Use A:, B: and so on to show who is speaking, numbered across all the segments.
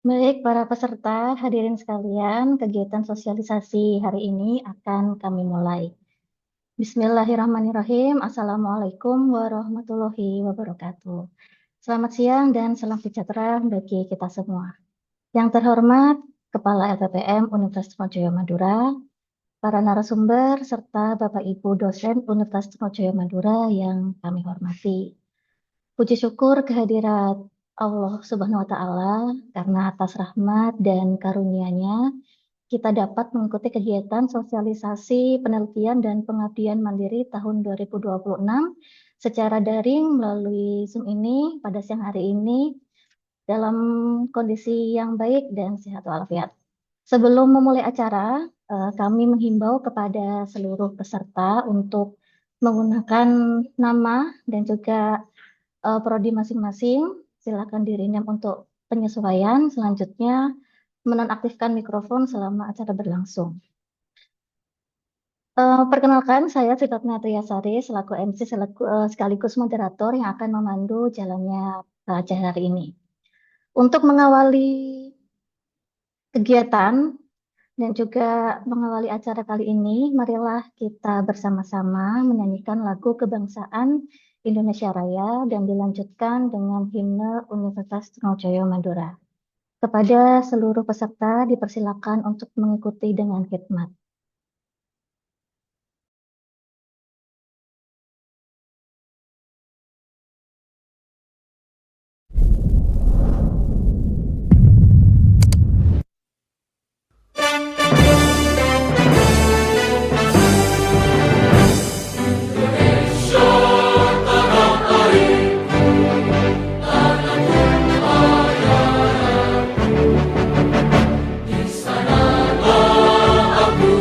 A: Baik, para peserta, hadirin sekalian, kegiatan sosialisasi hari ini akan kami mulai. Bismillahirrahmanirrahim. Assalamualaikum warahmatullahi wabarakatuh. Selamat siang dan salam sejahtera bagi kita semua. Yang terhormat, Kepala LPPM Universitas Atmajaya Madura, para narasumber, serta Bapak Ibu dosen Universitas Atmajaya Madura yang kami hormati. Puji syukur kehadirat Allah Subhanahu wa Ta'ala, karena atas rahmat dan karunia-Nya kita dapat mengikuti kegiatan sosialisasi penelitian dan pengabdian mandiri tahun 2026 secara daring melalui Zoom ini pada siang hari ini dalam kondisi yang baik dan sehat walafiat. Sebelum memulai acara, kami menghimbau kepada seluruh peserta untuk menggunakan nama dan juga prodi masing-masing. Silakan direnam untuk penyesuaian. Selanjutnya, menonaktifkan mikrofon selama acara berlangsung. Perkenalkan, saya Sritatna Triyasari selaku MC sekaligus moderator yang akan memandu jalannya acara hari ini. Untuk mengawali kegiatan dan juga mengawali acara kali ini, marilah kita bersama-sama menyanyikan lagu kebangsaan Indonesia Raya dan dilanjutkan dengan himne Universitas Atmajaya Madura. Kepada seluruh peserta dipersilakan untuk mengikuti dengan khidmat.
B: Aku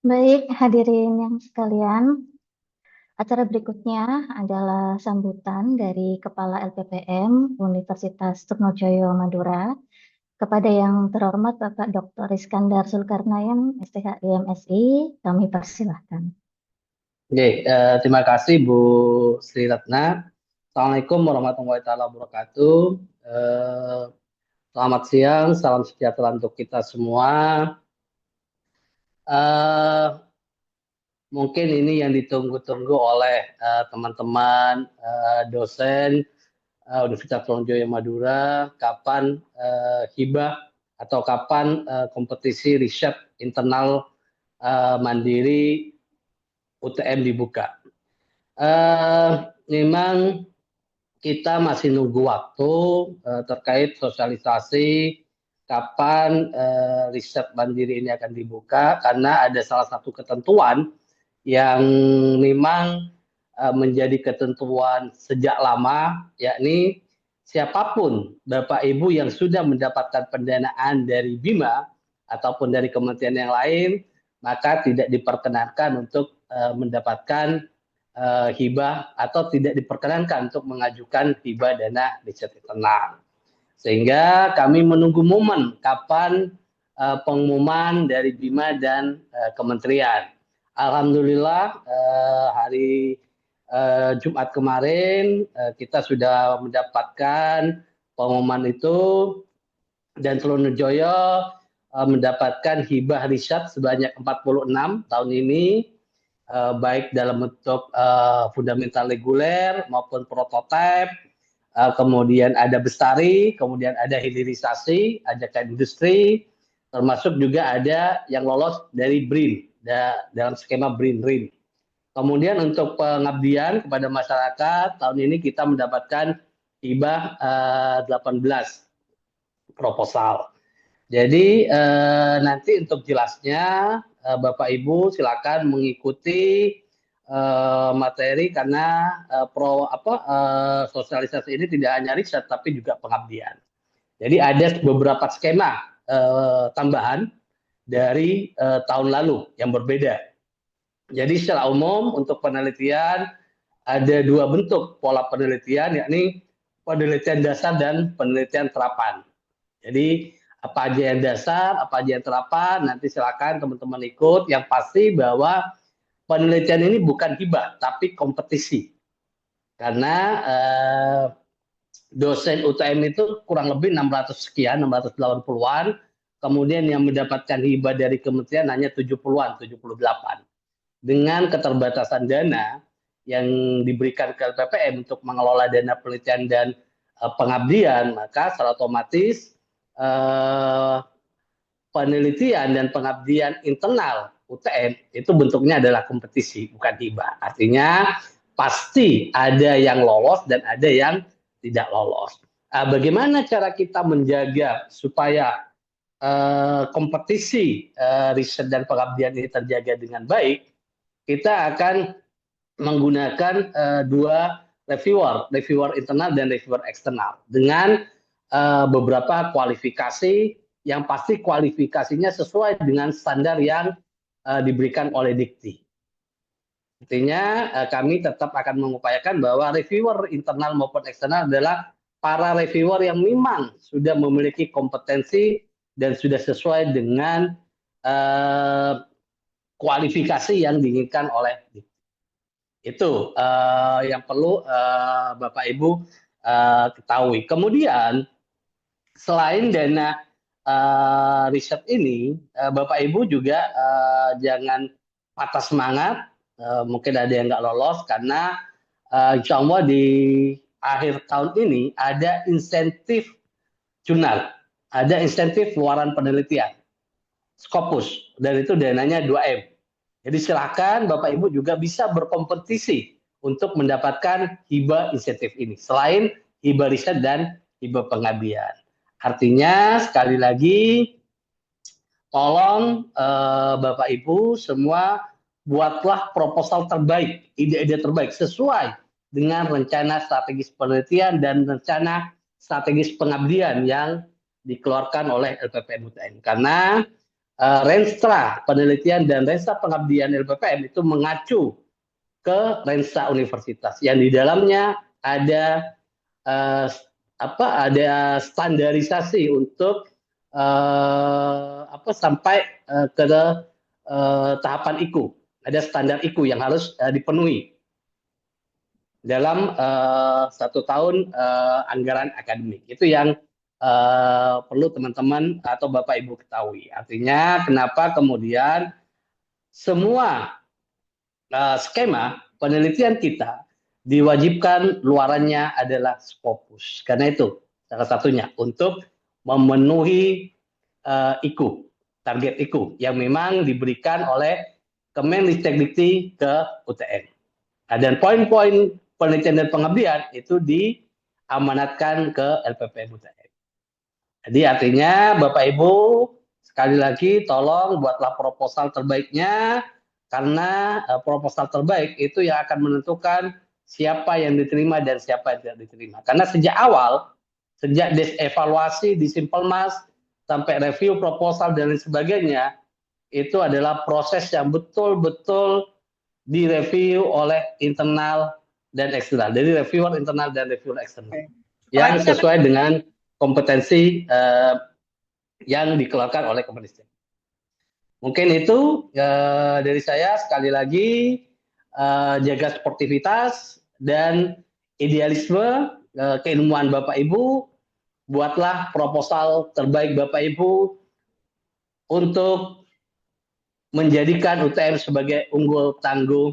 A: Baik, hadirin yang sekalian, acara berikutnya adalah sambutan dari Kepala LPPM Universitas Trunojoyo Madura kepada yang terhormat Bapak Dr. Iskandar Zulkarnain, STHI MSI, kami persilahkan.
B: Oke, terima kasih Bu Sri Ratna. Assalamualaikum warahmatullahi wabarakatuh. Eh, Selamat siang, salam sejahtera untuk kita semua. Eh, Mungkin ini yang ditunggu-tunggu oleh teman-teman dosen Universitas Trunojoyo Madura, kapan hibah atau kapan kompetisi riset internal mandiri UTM dibuka. Eh, Memang kita masih nunggu waktu terkait sosialisasi kapan riset mandiri ini akan dibuka karena ada salah satu ketentuan yang memang menjadi ketentuan sejak lama, yakni siapapun Bapak Ibu yang sudah mendapatkan pendanaan dari BIMA ataupun dari kementerian yang lain, maka tidak diperkenankan untuk mendapatkan hibah atau tidak diperkenankan untuk mengajukan hibah dana riset internal. Sehingga kami menunggu momen kapan pengumuman dari BIMA dan kementerian. Alhamdulillah hari Jumat kemarin kita sudah mendapatkan pengumuman itu dan Trunojoyo mendapatkan hibah riset sebanyak 46 tahun ini, baik dalam bentuk fundamental reguler maupun prototipe. Kemudian ada bestari, kemudian ada hilirisasi, ajakan industri, termasuk juga ada yang lolos dari BRIN dalam skema BRIN-RIN. Kemudian untuk pengabdian kepada masyarakat, tahun ini kita mendapatkan hibah 18 proposal. Jadi nanti untuk jelasnya Bapak Ibu silakan mengikuti materi karena sosialisasi ini tidak hanya riset tapi juga pengabdian. Jadi ada beberapa skema tambahan dari tahun lalu yang berbeda. Jadi secara umum untuk penelitian ada dua bentuk pola penelitian, yakni penelitian dasar dan penelitian terapan. Jadi apa aja yang dasar, apa aja yang terapan, nanti silakan teman-teman ikut. Yang pasti bahwa penelitian ini bukan hibah, tapi kompetisi. Karena dosen UTM itu kurang lebih 600 sekian, 680-an. Kemudian yang mendapatkan hibah dari kementerian hanya 70-an, 78. Dengan keterbatasan dana yang diberikan ke LPPM untuk mengelola dana penelitian dan pengabdian, maka secara otomatis penelitian dan pengabdian internal UTM itu bentuknya adalah kompetisi, bukan hibah. Artinya pasti ada yang lolos dan ada yang tidak lolos. Bagaimana cara kita menjaga supaya kompetisi riset dan pengabdian ini terjaga dengan baik? Kita akan menggunakan dua reviewer internal dan reviewer eksternal dengan beberapa kualifikasi yang pasti kualifikasinya sesuai dengan standar yang diberikan oleh Dikti. Artinya kami tetap akan mengupayakan bahwa reviewer internal maupun eksternal adalah para reviewer yang memang sudah memiliki kompetensi dan sudah sesuai dengan kualifikasi yang diinginkan oleh Dikti. Itu yang perlu Bapak Ibu ketahui. Kemudian selain dana riset ini, Bapak Ibu juga jangan patah semangat. Mungkin ada yang nggak lolos karena insya Allah di akhir tahun ini ada insentif jurnal, ada insentif luaran penelitian, Scopus, dan itu dananya 2M. Jadi silakan Bapak Ibu juga bisa berkompetisi untuk mendapatkan hibah insentif ini. Selain hibah riset dan hibah pengabdian. Artinya sekali lagi tolong Bapak Ibu semua buatlah proposal terbaik, ide-ide terbaik sesuai dengan rencana strategis penelitian dan rencana strategis pengabdian yang dikeluarkan oleh LPPM UTM. Karena Renstra Penelitian dan Renstra Pengabdian LPPM itu mengacu ke Renstra Universitas yang di dalamnya ada ada standarisasi untuk sampai ke tahapan IKU. Ada standar IKU yang harus dipenuhi dalam 1 tahun anggaran akademik. Itu yang perlu teman-teman atau Bapak Ibu ketahui. Artinya kenapa kemudian semua skema penelitian kita diwajibkan luarannya adalah Scopus. Karena itu salah satunya untuk memenuhi IKU, target IKU yang memang diberikan oleh Kemenristek-Dikti ke UTM. Dan poin-poin penelitian dan pengabdian itu diamanatkan ke LPPM UTM. Jadi artinya Bapak Ibu sekali lagi tolong buatlah proposal terbaiknya, karena proposal terbaik itu yang akan menentukan siapa yang diterima dan siapa yang tidak diterima. Karena sejak awal, sejak evaluasi di Simpelmas sampai review proposal dan lain sebagainya, itu adalah proses yang betul-betul direview oleh internal dan eksternal. Jadi reviewer internal dan reviewer eksternal yang sesuai dengan kompetensi yang dikeluarkan oleh Kemenristek. Mungkin itu dari saya. Sekali lagi jaga sportivitas dan idealisme, keilmuan Bapak Ibu. Buatlah proposal terbaik Bapak Ibu untuk menjadikan UTM sebagai unggul, tangguh,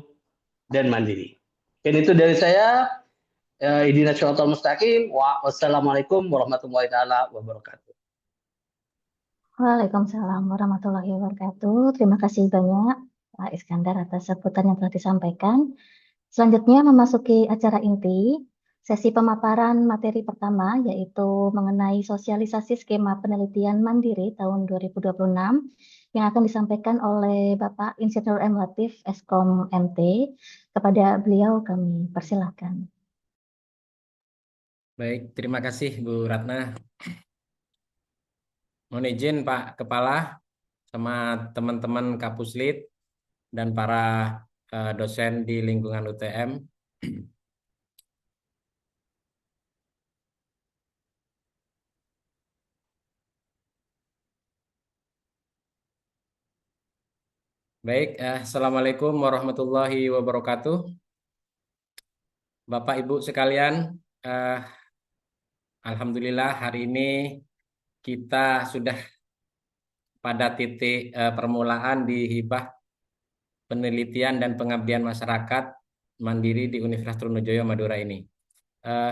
B: dan mandiri. Mungkin itu dari saya. Ihdinas shiratal mustaqim. Wassalamualaikum warahmatullahi wabarakatuh.
A: Waalaikumsalam warahmatullahi wabarakatuh. Terima kasih banyak Pak Iskandar atas sebutan yang telah disampaikan. Selanjutnya memasuki acara inti, sesi pemaparan materi pertama yaitu mengenai sosialisasi skema penelitian mandiri tahun 2026 yang akan disampaikan oleh Bapak Insinyur M. Latif, Eskom MT. Kepada beliau kami persilahkan.
C: Baik, terima kasih Bu Ratna. Mohon izin Pak Kepala sama teman-teman Kapuslit dan para dosen di lingkungan UTM. Baik, Assalamualaikum warahmatullahi wabarakatuh. Bapak Ibu sekalian, alhamdulillah hari ini kita sudah pada titik permulaan di hibah penelitian dan pengabdian masyarakat mandiri di Universitas Trunojoyo Madura ini.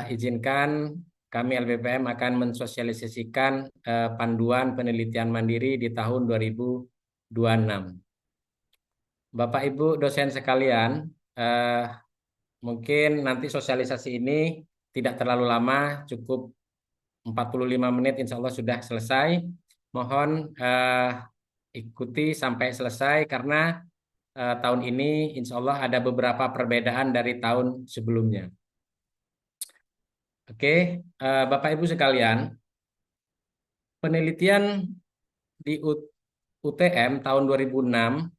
C: Izinkan kami LPPM akan mensosialisasikan panduan penelitian mandiri di tahun 2026. Bapak Ibu dosen sekalian, mungkin nanti sosialisasi ini tidak terlalu lama, cukup 45 menit insya Allah sudah selesai. Mohon ikuti sampai selesai karena tahun ini insya Allah ada beberapa perbedaan dari tahun sebelumnya. Oke, Bapak Ibu sekalian, penelitian di UTM tahun 2006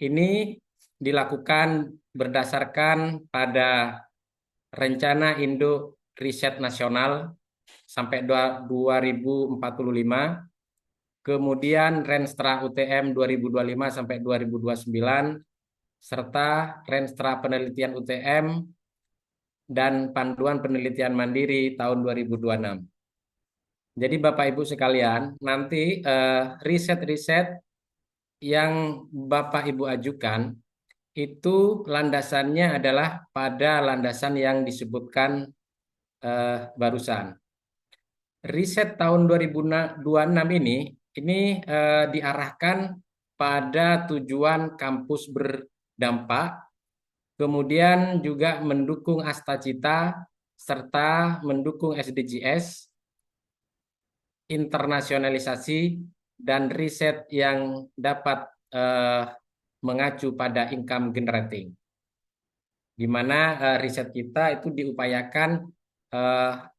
C: ini dilakukan berdasarkan pada Rencana Induk Riset Nasional sampai 2045, kemudian Renstra UTM 2025 sampai 2029, serta Renstra Penelitian UTM dan Panduan Penelitian Mandiri tahun 2026. Jadi Bapak Ibu sekalian, nanti riset-riset yang Bapak Ibu ajukan itu landasannya adalah pada landasan yang disebutkan barusan. Riset tahun 2026 ini diarahkan pada tujuan kampus berdampak, kemudian juga mendukung Astacita serta mendukung SDGs, internasionalisasi dan riset yang dapat mengacu pada income generating, di mana riset kita itu diupayakan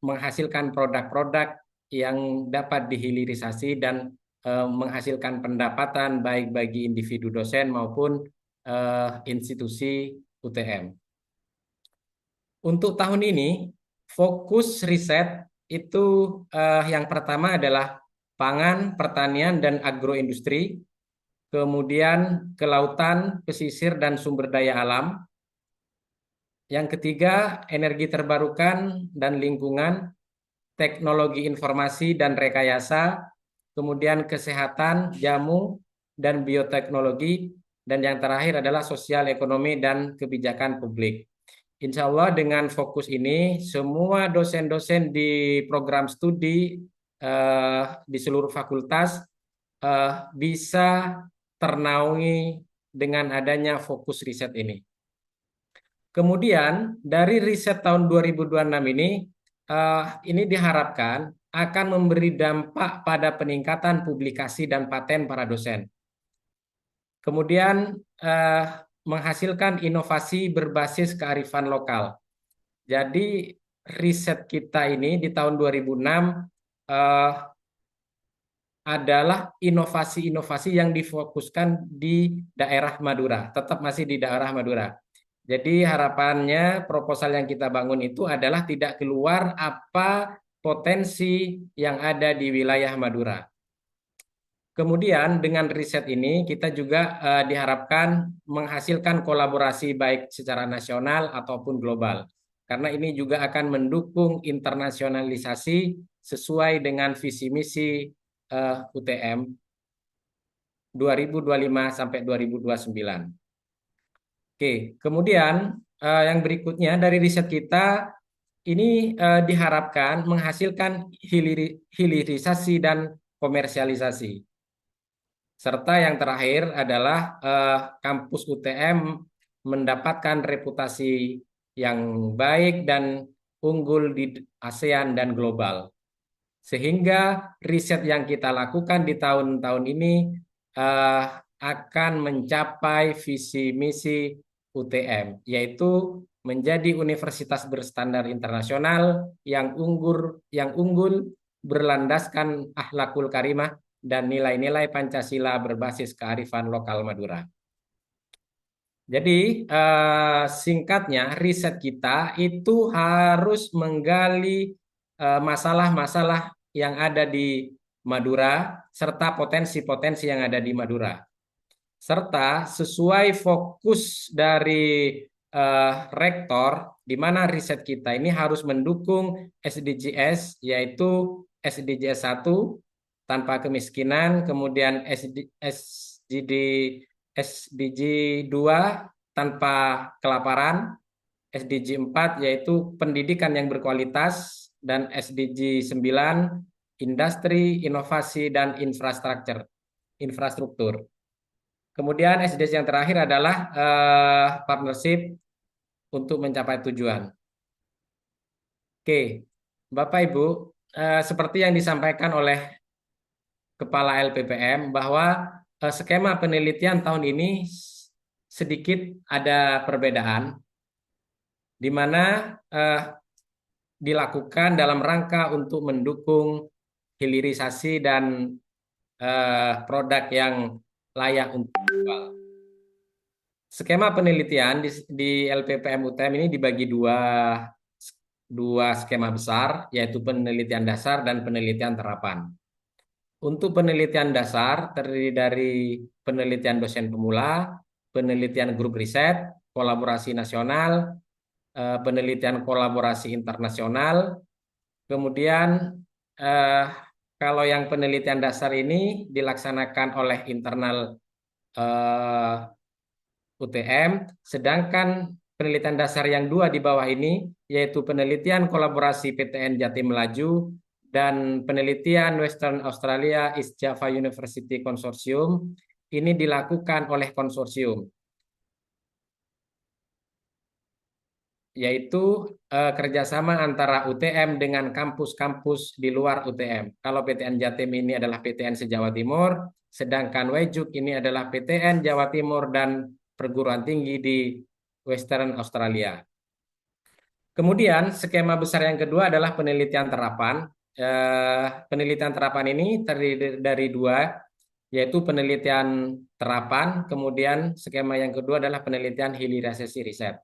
C: menghasilkan produk-produk yang dapat dihilirisasi dan menghasilkan pendapatan baik bagi individu dosen maupun institusi UTM. Untuk tahun ini, fokus riset itu yang pertama adalah pangan, pertanian, dan agroindustri, kemudian kelautan, pesisir, dan sumber daya alam. Yang ketiga, energi terbarukan dan lingkungan, teknologi informasi dan rekayasa, kemudian kesehatan, jamu, dan bioteknologi, dan yang terakhir adalah sosial ekonomi dan kebijakan publik. Insya Allah dengan fokus ini, semua dosen-dosen di program studi di seluruh fakultas bisa ternaungi dengan adanya fokus riset ini. Kemudian dari riset tahun 2026 ini diharapkan akan memberi dampak pada peningkatan publikasi dan paten para dosen. Kemudian menghasilkan inovasi berbasis kearifan lokal. Jadi riset kita ini di tahun 2006 adalah inovasi-inovasi yang difokuskan di daerah Madura, tetap masih di daerah Madura. Jadi harapannya proposal yang kita bangun itu adalah tidak keluar apa potensi yang ada di wilayah Madura. Kemudian dengan riset ini kita juga diharapkan menghasilkan kolaborasi baik secara nasional ataupun global. Karena ini juga akan mendukung internasionalisasi sesuai dengan visi misi UTM 2025 sampai 2029. Oke, kemudian yang berikutnya dari riset kita ini diharapkan menghasilkan hilirisasi dan komersialisasi. Serta yang terakhir adalah kampus UTM mendapatkan reputasi yang baik dan unggul di ASEAN dan global. Sehingga riset yang kita lakukan di tahun-tahun ini akan mencapai visi misi UTM, yaitu menjadi universitas berstandar internasional yang unggul berlandaskan akhlakul karimah dan nilai-nilai Pancasila berbasis kearifan lokal Madura. Jadi singkatnya riset kita itu harus menggali masalah-masalah yang ada di Madura serta potensi-potensi yang ada di Madura. Serta sesuai fokus dari rektor, di mana riset kita ini harus mendukung SDGs, yaitu SDGs 1, tanpa kemiskinan, kemudian SDG 2, tanpa kelaparan, SDG 4, yaitu pendidikan yang berkualitas, dan SDG 9, industri, inovasi, dan infrastruktur. Kemudian SDG yang terakhir adalah partnership untuk mencapai tujuan. Oke, Bapak Ibu, seperti yang disampaikan oleh Kepala LPPM bahwa skema penelitian tahun ini sedikit ada perbedaan, di mana dilakukan dalam rangka untuk mendukung hilirisasi dan produk yang layak untuk dijual. Skema penelitian di LPPM UTM ini dibagi dua skema besar, yaitu penelitian dasar dan penelitian terapan. Untuk penelitian dasar terdiri dari penelitian dosen pemula, penelitian grup riset, kolaborasi nasional, penelitian kolaborasi internasional, kemudian kalau yang penelitian dasar ini dilaksanakan oleh internal UTM, sedangkan penelitian dasar yang dua di bawah ini, yaitu penelitian kolaborasi PTN Jatim Melaju dan penelitian Western Australia East Java University Consortium, ini dilakukan oleh konsorsium, yaitu kerjasama antara UTM dengan kampus-kampus di luar UTM. Kalau PTN Jatim ini adalah PTN se-Jawa Timur, sedangkan WEJUK ini adalah PTN Jawa Timur dan perguruan tinggi di Western Australia. Kemudian skema besar yang kedua adalah penelitian terapan. penelitian terapan ini terdiri dari dua, yaitu penelitian terapan, kemudian skema yang kedua adalah penelitian hilirisasi riset.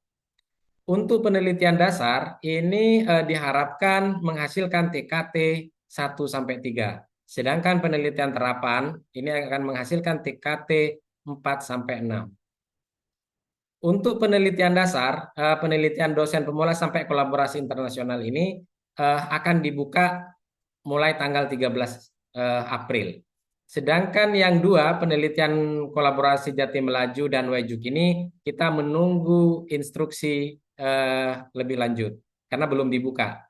C: Untuk penelitian dasar, ini diharapkan menghasilkan TKT 1-3. Sedangkan penelitian terapan, ini akan menghasilkan TKT 4-6. Untuk penelitian dasar, penelitian dosen pemula sampai kolaborasi internasional ini akan dibuka mulai tanggal 13 April. Sedangkan yang dua, penelitian kolaborasi Jatim Melaju dan Wajuk ini, kita menunggu instruksi lebih lanjut, karena belum dibuka.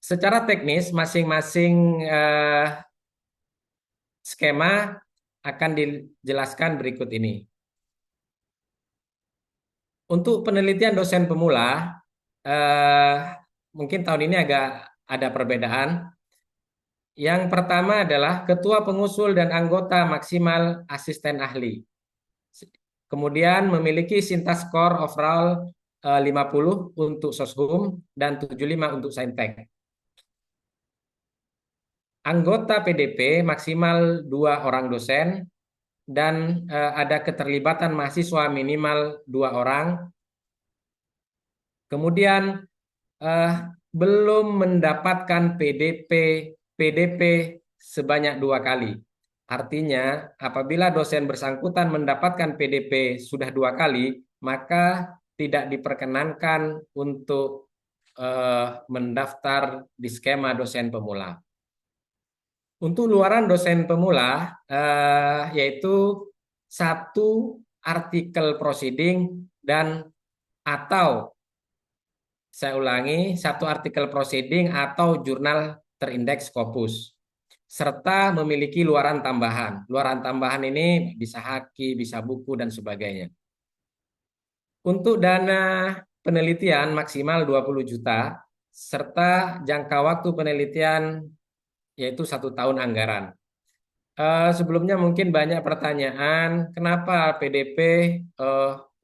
C: Secara teknis, masing-masing skema akan dijelaskan berikut ini. Untuk penelitian dosen pemula, mungkin tahun ini agak ada perbedaan. Yang pertama adalah ketua pengusul dan anggota maksimal asisten ahli. Kemudian memiliki Sintas Score overall 50 untuk Soshum dan 75 untuk Saintek. Anggota PDP maksimal 2 orang dosen dan ada keterlibatan mahasiswa minimal 2 orang. Kemudian belum mendapatkan PDP sebanyak 2 kali. Artinya, apabila dosen bersangkutan mendapatkan PDP sudah 2 kali, maka tidak diperkenankan untuk mendaftar di skema dosen pemula. Untuk luaran dosen pemula, yaitu 1 artikel proceeding dan atau, saya ulangi, 1 artikel proceeding atau jurnal terindeks Scopus, serta memiliki luaran tambahan. Luaran tambahan ini bisa haki, bisa buku, dan sebagainya. Untuk dana penelitian maksimal 20 juta, serta jangka waktu penelitian yaitu 1 tahun anggaran. Sebelumnya mungkin banyak pertanyaan, kenapa PDP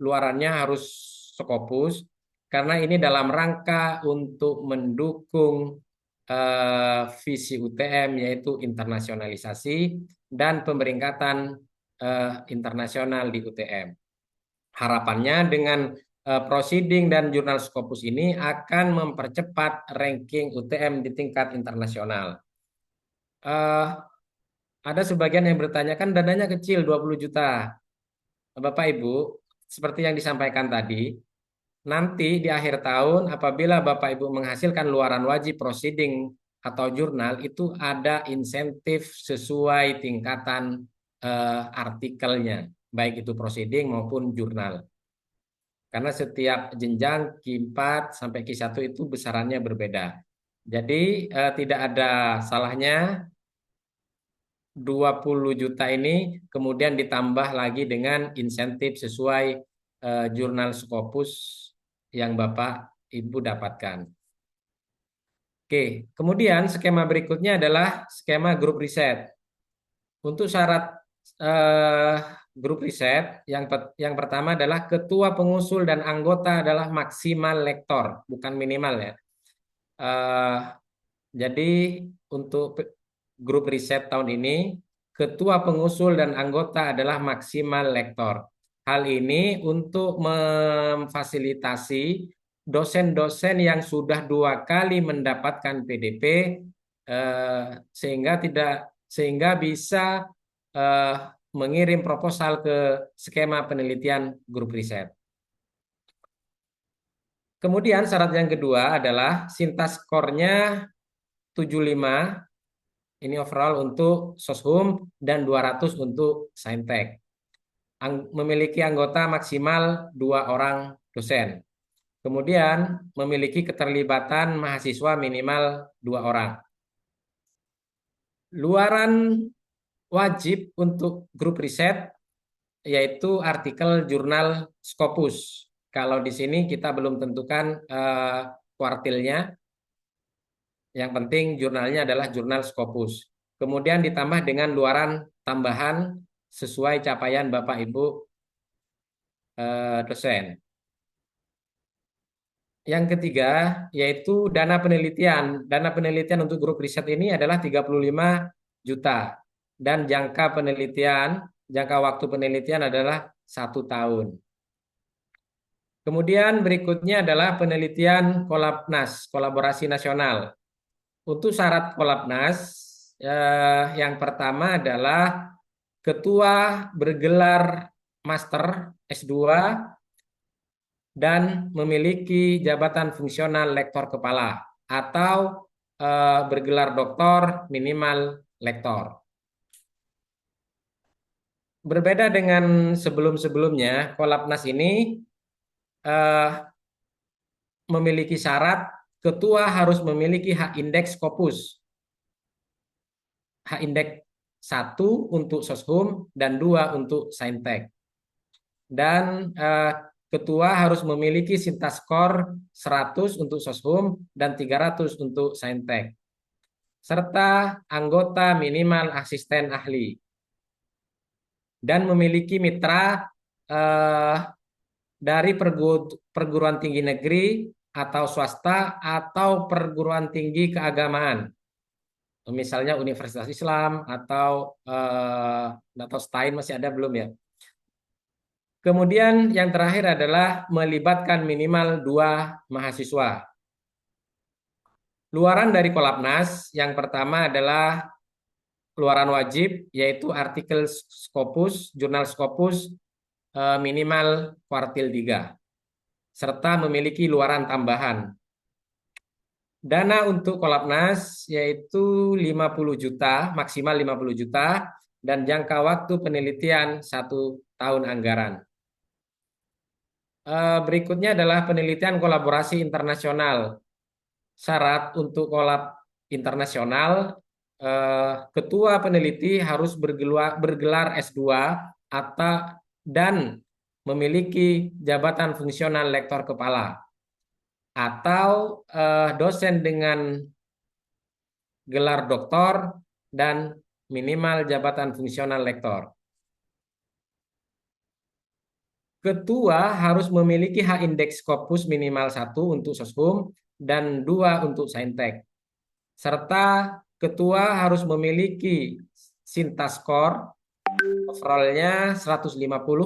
C: luarannya harus Scopus? Karena ini dalam rangka untuk mendukung visi UTM, yaitu internasionalisasi dan pemeringkatan internasional di UTM. Harapannya dengan proceeding dan jurnal Scopus ini akan mempercepat ranking UTM di tingkat internasional. Ada sebagian yang bertanya, kan dananya kecil 20 juta. Bapak Ibu, seperti yang disampaikan tadi, nanti di akhir tahun apabila Bapak Ibu menghasilkan luaran wajib proceeding atau jurnal, itu ada insentif sesuai tingkatan artikelnya, baik itu proceeding maupun jurnal. Karena setiap jenjang Q4 sampai Q1 itu besarannya berbeda. Jadi tidak ada salahnya 20 juta ini kemudian ditambah lagi dengan insentif sesuai jurnal Scopus yang Bapak Ibu dapatkan. Oke, kemudian skema berikutnya adalah skema grup riset. Untuk syarat grup riset, yang pertama adalah ketua pengusul dan anggota adalah maksimal lektor, bukan minimal ya. Jadi untuk grup riset tahun ini, ketua pengusul dan anggota adalah maksimal lektor. Hal ini untuk memfasilitasi dosen-dosen yang sudah 2 kali mendapatkan PDP sehingga bisa mengirim proposal ke skema penelitian grup riset. Kemudian syarat yang kedua adalah Sintas skornya 75, ini overall untuk Soshum dan 200 untuk Saintek. Memiliki anggota maksimal 2 orang dosen. Kemudian memiliki keterlibatan mahasiswa minimal 2 orang. Luaran wajib untuk grup riset yaitu artikel jurnal Scopus. Kalau di sini kita belum tentukan kuartilnya. Yang penting jurnalnya adalah jurnal Scopus. Kemudian ditambah dengan luaran tambahan sesuai capaian Bapak Ibu dosen. Yang ketiga yaitu dana penelitian. Dana penelitian untuk grup riset ini adalah 35 juta. Dan jangka waktu penelitian adalah 1 tahun. Kemudian berikutnya adalah penelitian Kolapnas, kolaborasi nasional. Untuk syarat Kolapnas, yang pertama adalah ketua bergelar master S2 dan memiliki jabatan fungsional lektor kepala atau bergelar doktor minimal lektor. Berbeda dengan sebelum-sebelumnya, Kolapnas ini memiliki syarat ketua harus memiliki hak indeks Scopus. Hak indeks 1 untuk Soshum dan 2 untuk Saintek. Dan ketua harus memiliki Sintaskor 100 untuk Soshum dan 300 untuk Saintek. Serta anggota minimal asisten ahli. Dan memiliki mitra dari perguruan tinggi negeri atau swasta atau perguruan tinggi keagamaan. Misalnya Universitas Islam atau STAIN masih ada belum ya? Kemudian yang terakhir adalah melibatkan minimal 2 mahasiswa. Luaran dari Kolapnas yang pertama adalah luaran wajib, yaitu artikel Scopus, jurnal Scopus minimal kuartil 3, serta memiliki luaran tambahan. Dana untuk Kolapnas yaitu 50 juta, maksimal 50 juta, dan jangka waktu penelitian 1 tahun anggaran. Berikutnya adalah penelitian kolaborasi internasional. Syarat untuk kolab internasional, ketua peneliti harus bergelar S2 dan memiliki jabatan fungsional lektor kepala atau dosen dengan gelar doktor dan minimal jabatan fungsional lektor. Ketua harus memiliki hak indeks Scopus minimal 1 untuk Soshum dan 2 untuk Saintek. Serta ketua harus memiliki Sintaskor overall-nya 150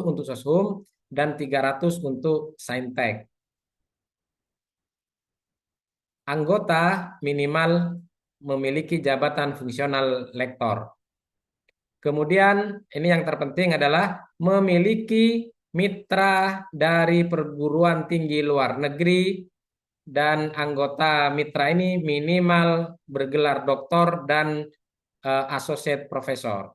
C: untuk Soshum dan 300 untuk Saintek. Anggota minimal memiliki jabatan fungsional lektor. Kemudian ini yang terpenting adalah memiliki mitra dari perguruan tinggi luar negeri, dan anggota mitra ini minimal bergelar doktor dan associate profesor.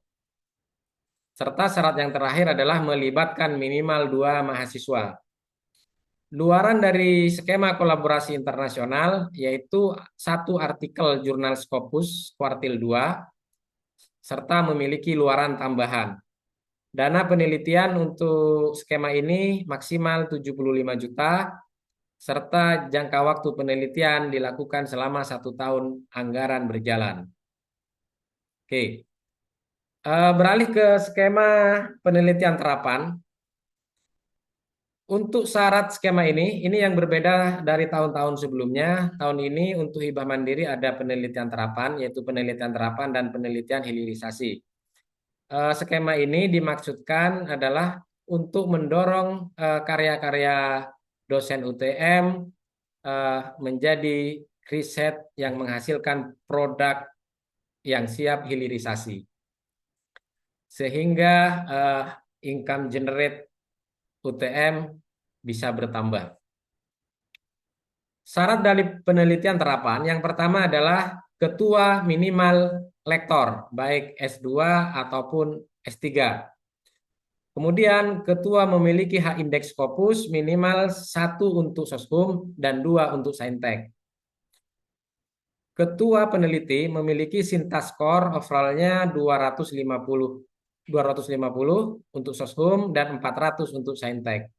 C: Serta syarat yang terakhir adalah melibatkan minimal 2 mahasiswa. Luaran dari skema kolaborasi internasional yaitu 1 artikel jurnal Scopus kuartil 2 serta memiliki luaran tambahan. Dana penelitian untuk skema ini maksimal 75 juta, serta jangka waktu penelitian dilakukan selama 1 tahun anggaran berjalan. Oke, beralih ke skema penelitian terapan. Untuk syarat skema ini yang berbeda dari tahun-tahun sebelumnya. Tahun ini untuk hibah mandiri ada penelitian terapan, yaitu penelitian terapan dan penelitian hilirisasi. Skema ini dimaksudkan adalah untuk mendorong karya-karya dosen UTM menjadi riset yang menghasilkan produk yang siap hilirisasi. Sehingga income generate UTM bisa bertambah. Syarat dari penelitian terapan yang pertama adalah ketua minimal lektor, baik S2 ataupun S3. Kemudian ketua memiliki hak indeks Scopus minimal 1 untuk Soshum dan 2 untuk Saintek. Ketua peneliti memiliki Sintaskor overall-nya 250 untuk Soshum dan 400 untuk Saintek.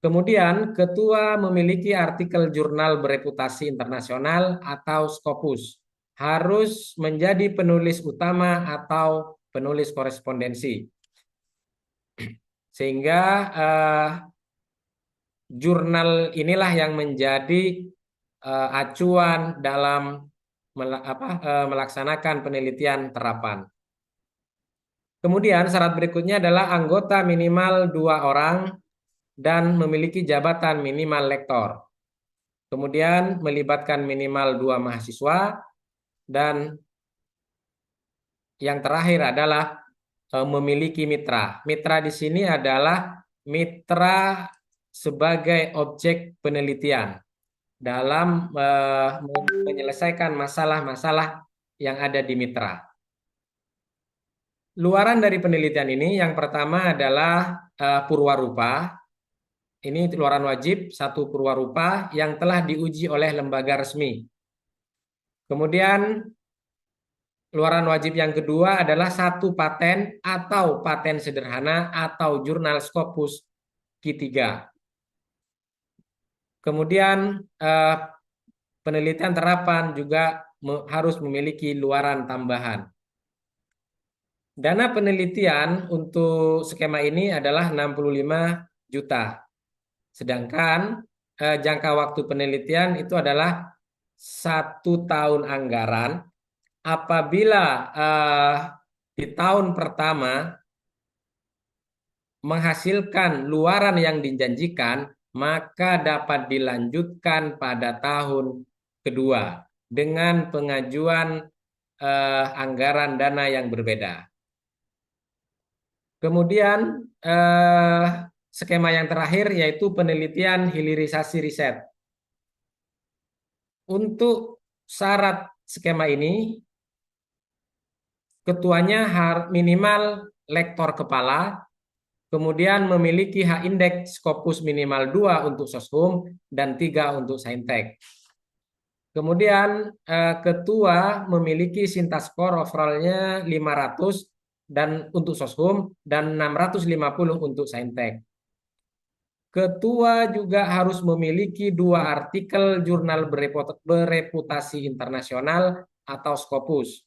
C: Kemudian ketua memiliki artikel jurnal bereputasi internasional atau Scopus. Harus menjadi penulis utama atau penulis korespondensi. Sehingga jurnal inilah yang menjadi acuan dalam melaksanakan penelitian terapan. Kemudian syarat berikutnya adalah anggota minimal 2 orang dan memiliki jabatan minimal lektor. Kemudian melibatkan minimal 2 mahasiswa, dan yang terakhir adalah memiliki mitra. Mitra di sini adalah mitra sebagai objek penelitian dalam menyelesaikan masalah-masalah yang ada di mitra. Luaran dari penelitian ini yang pertama adalah purwarupa. Ini luaran wajib, 1 purwarupa yang telah diuji oleh lembaga resmi. Kemudian luaran wajib yang kedua adalah 1 paten atau paten sederhana atau jurnal Scopus Q3. Kemudian penelitian terapan juga harus memiliki luaran tambahan. Dana penelitian untuk skema ini adalah 65 juta. Sedangkan jangka waktu penelitian itu adalah 1 tahun anggaran. Apabila di tahun pertama menghasilkan luaran yang dijanjikan, maka dapat dilanjutkan pada tahun kedua dengan pengajuan anggaran dana yang berbeda. Kemudian skema yang terakhir yaitu penelitian hilirisasi riset. Untuk syarat skema ini, ketuanya minimal lektor kepala, kemudian memiliki H-index Scopus minimal 2 untuk Soshum dan 3 untuk Saintek. Kemudian ketua memiliki Sinta skor overallnya 500 dan untuk Soshum dan 650 untuk Saintek. Ketua juga harus memiliki 2 artikel jurnal bereputasi internasional atau Scopus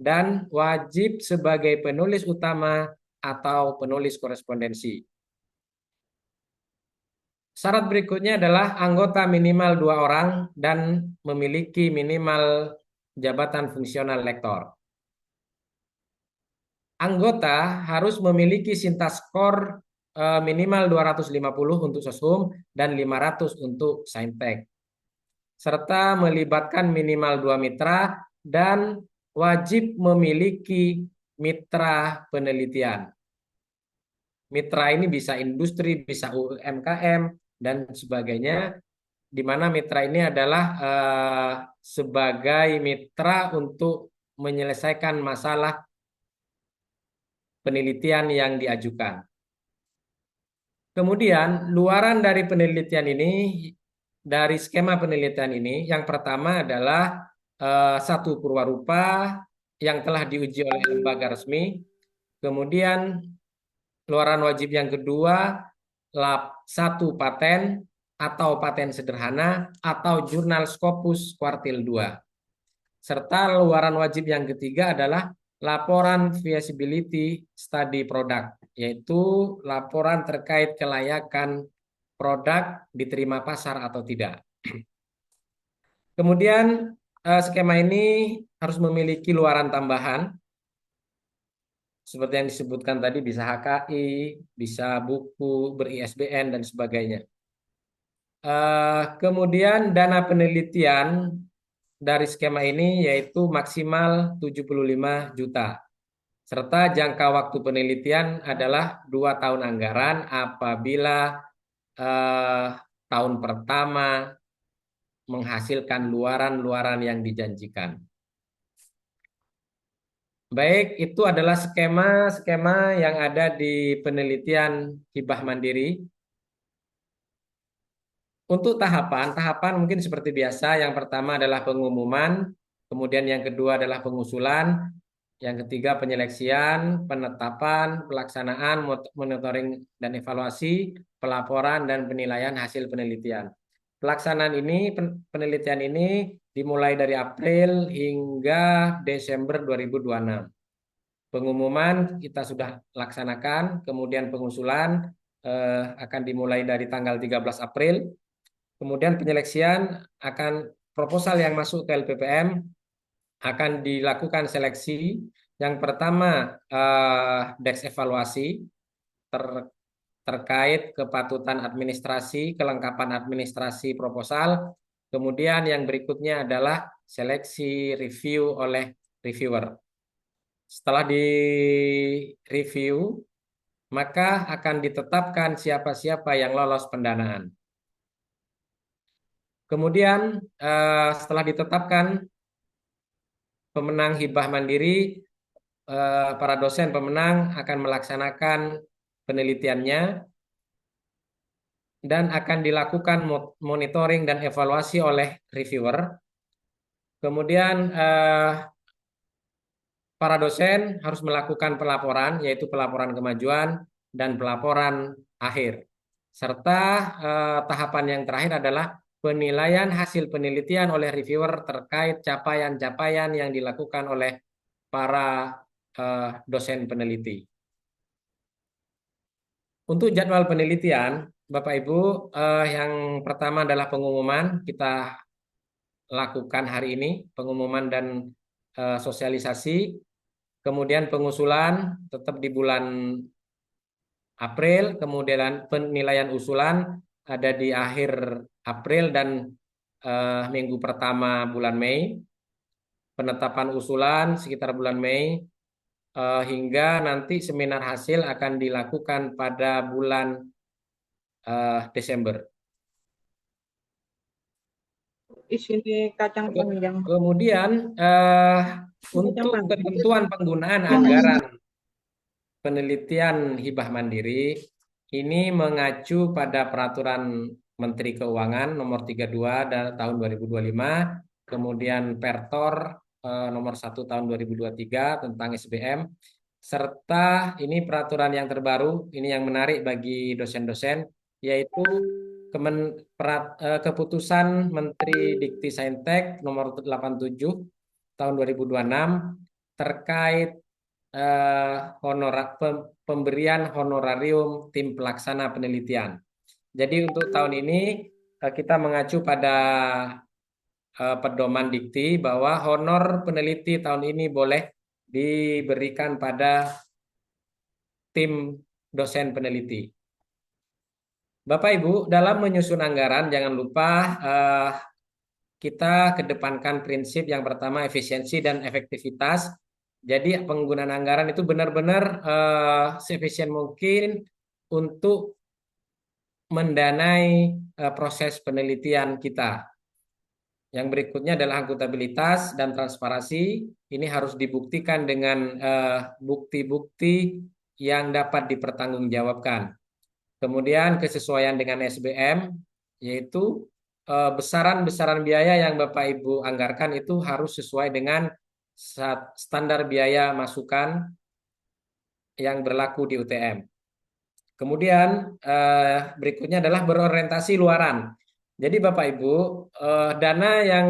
C: dan wajib sebagai penulis utama atau penulis korespondensi. Syarat berikutnya adalah anggota minimal 2 orang dan memiliki minimal jabatan fungsional lektor. Anggota harus memiliki Sinta skor minimal 250 untuk Soshum dan 500 untuk Saintek. Serta melibatkan minimal 2 mitra dan wajib memiliki mitra penelitian. Mitra ini bisa industri, bisa UMKM, dan sebagainya, di mana mitra ini adalah sebagai mitra untuk menyelesaikan masalah penelitian yang diajukan. Kemudian luaran dari penelitian ini, dari skema penelitian ini, yang pertama adalah 1 purwarupa yang telah diuji oleh lembaga resmi. Kemudian luaran wajib yang kedua, 1 paten atau paten sederhana atau jurnal Scopus kuartil 2. Serta luaran wajib yang ketiga adalah laporan feasibility study product, yaitu laporan terkait kelayakan produk diterima pasar atau tidak. Kemudian skema ini harus memiliki luaran tambahan, seperti yang disebutkan tadi, bisa HKI, bisa buku, ber-ISBN, dan sebagainya. Kemudian dana penelitian dari skema ini yaitu maksimal 75 juta. Serta jangka waktu penelitian adalah 2 tahun anggaran apabila tahun pertama menghasilkan luaran-luaran yang dijanjikan. Baik, itu adalah skema-skema yang ada di penelitian hibah mandiri. Untuk tahapan mungkin seperti biasa. Yang pertama adalah pengumuman, kemudian yang kedua adalah pengusulan, yang ketiga penyeleksian, penetapan, pelaksanaan, monitoring dan evaluasi, pelaporan dan penilaian hasil penelitian. Pelaksanaan ini, penelitian ini dimulai dari April hingga Desember 2026. Pengumuman kita sudah laksanakan, kemudian pengusulan akan dimulai dari tanggal 13 April. Kemudian penyeleksian proposal yang masuk ke LPPM akan dilakukan seleksi. Yang pertama deks evaluasi terkait kepatutan administrasi, kelengkapan administrasi proposal. Kemudian yang berikutnya adalah seleksi review oleh reviewer. Setelah di-review, maka akan ditetapkan siapa-siapa yang lolos pendanaan. Kemudian setelah ditetapkan pemenang hibah mandiri, para dosen pemenang akan melaksanakan penelitiannya dan akan dilakukan monitoring dan evaluasi oleh reviewer. Kemudian para dosen harus melakukan pelaporan, yaitu pelaporan kemajuan dan pelaporan akhir. Serta tahapan yang terakhir adalah penilaian hasil penelitian oleh reviewer terkait capaian-capaian yang dilakukan oleh para dosen peneliti. Untuk jadwal penelitian, Bapak Ibu, yang pertama adalah pengumuman. Kita lakukan hari ini, pengumuman dan sosialisasi. Kemudian pengusulan tetap di bulan April, kemudian penilaian usulan ada di akhir April dan minggu pertama bulan Mei. Penetapan usulan sekitar bulan Mei, hingga nanti seminar hasil akan dilakukan pada bulan Desember.
D: Di sini kacang panjang.
C: Kemudian untuk ketentuan penggunaan anggaran penelitian hibah mandiri ini mengacu pada Peraturan Menteri Keuangan Nomor 32 tahun 2025, kemudian Pertor Nomor 1 tahun 2023 tentang SBM, serta ini peraturan yang terbaru, ini yang menarik bagi dosen-dosen, yaitu Keputusan Menteri Dikti Saintek Nomor 87 tahun 2026 terkait pemberian honorarium tim pelaksana penelitian. Jadi untuk tahun ini kita mengacu pada pedoman dikti bahwa honor peneliti tahun ini boleh diberikan pada tim dosen peneliti. Bapak Ibu, dalam menyusun anggaran jangan lupa kita kedepankan prinsip yang pertama efisiensi dan efektivitas. Jadi penggunaan anggaran itu benar-benar seefisien mungkin untuk mendanai proses penelitian kita. Yang berikutnya adalah akuntabilitas dan transparansi. Ini harus dibuktikan dengan bukti-bukti yang dapat dipertanggungjawabkan. Kemudian kesesuaian dengan SBM, yaitu besaran-besaran biaya yang Bapak Ibu anggarkan itu harus sesuai dengan standar biaya masukan yang berlaku di UTM. Kemudian berikutnya adalah berorientasi luaran. Jadi Bapak Ibu, dana yang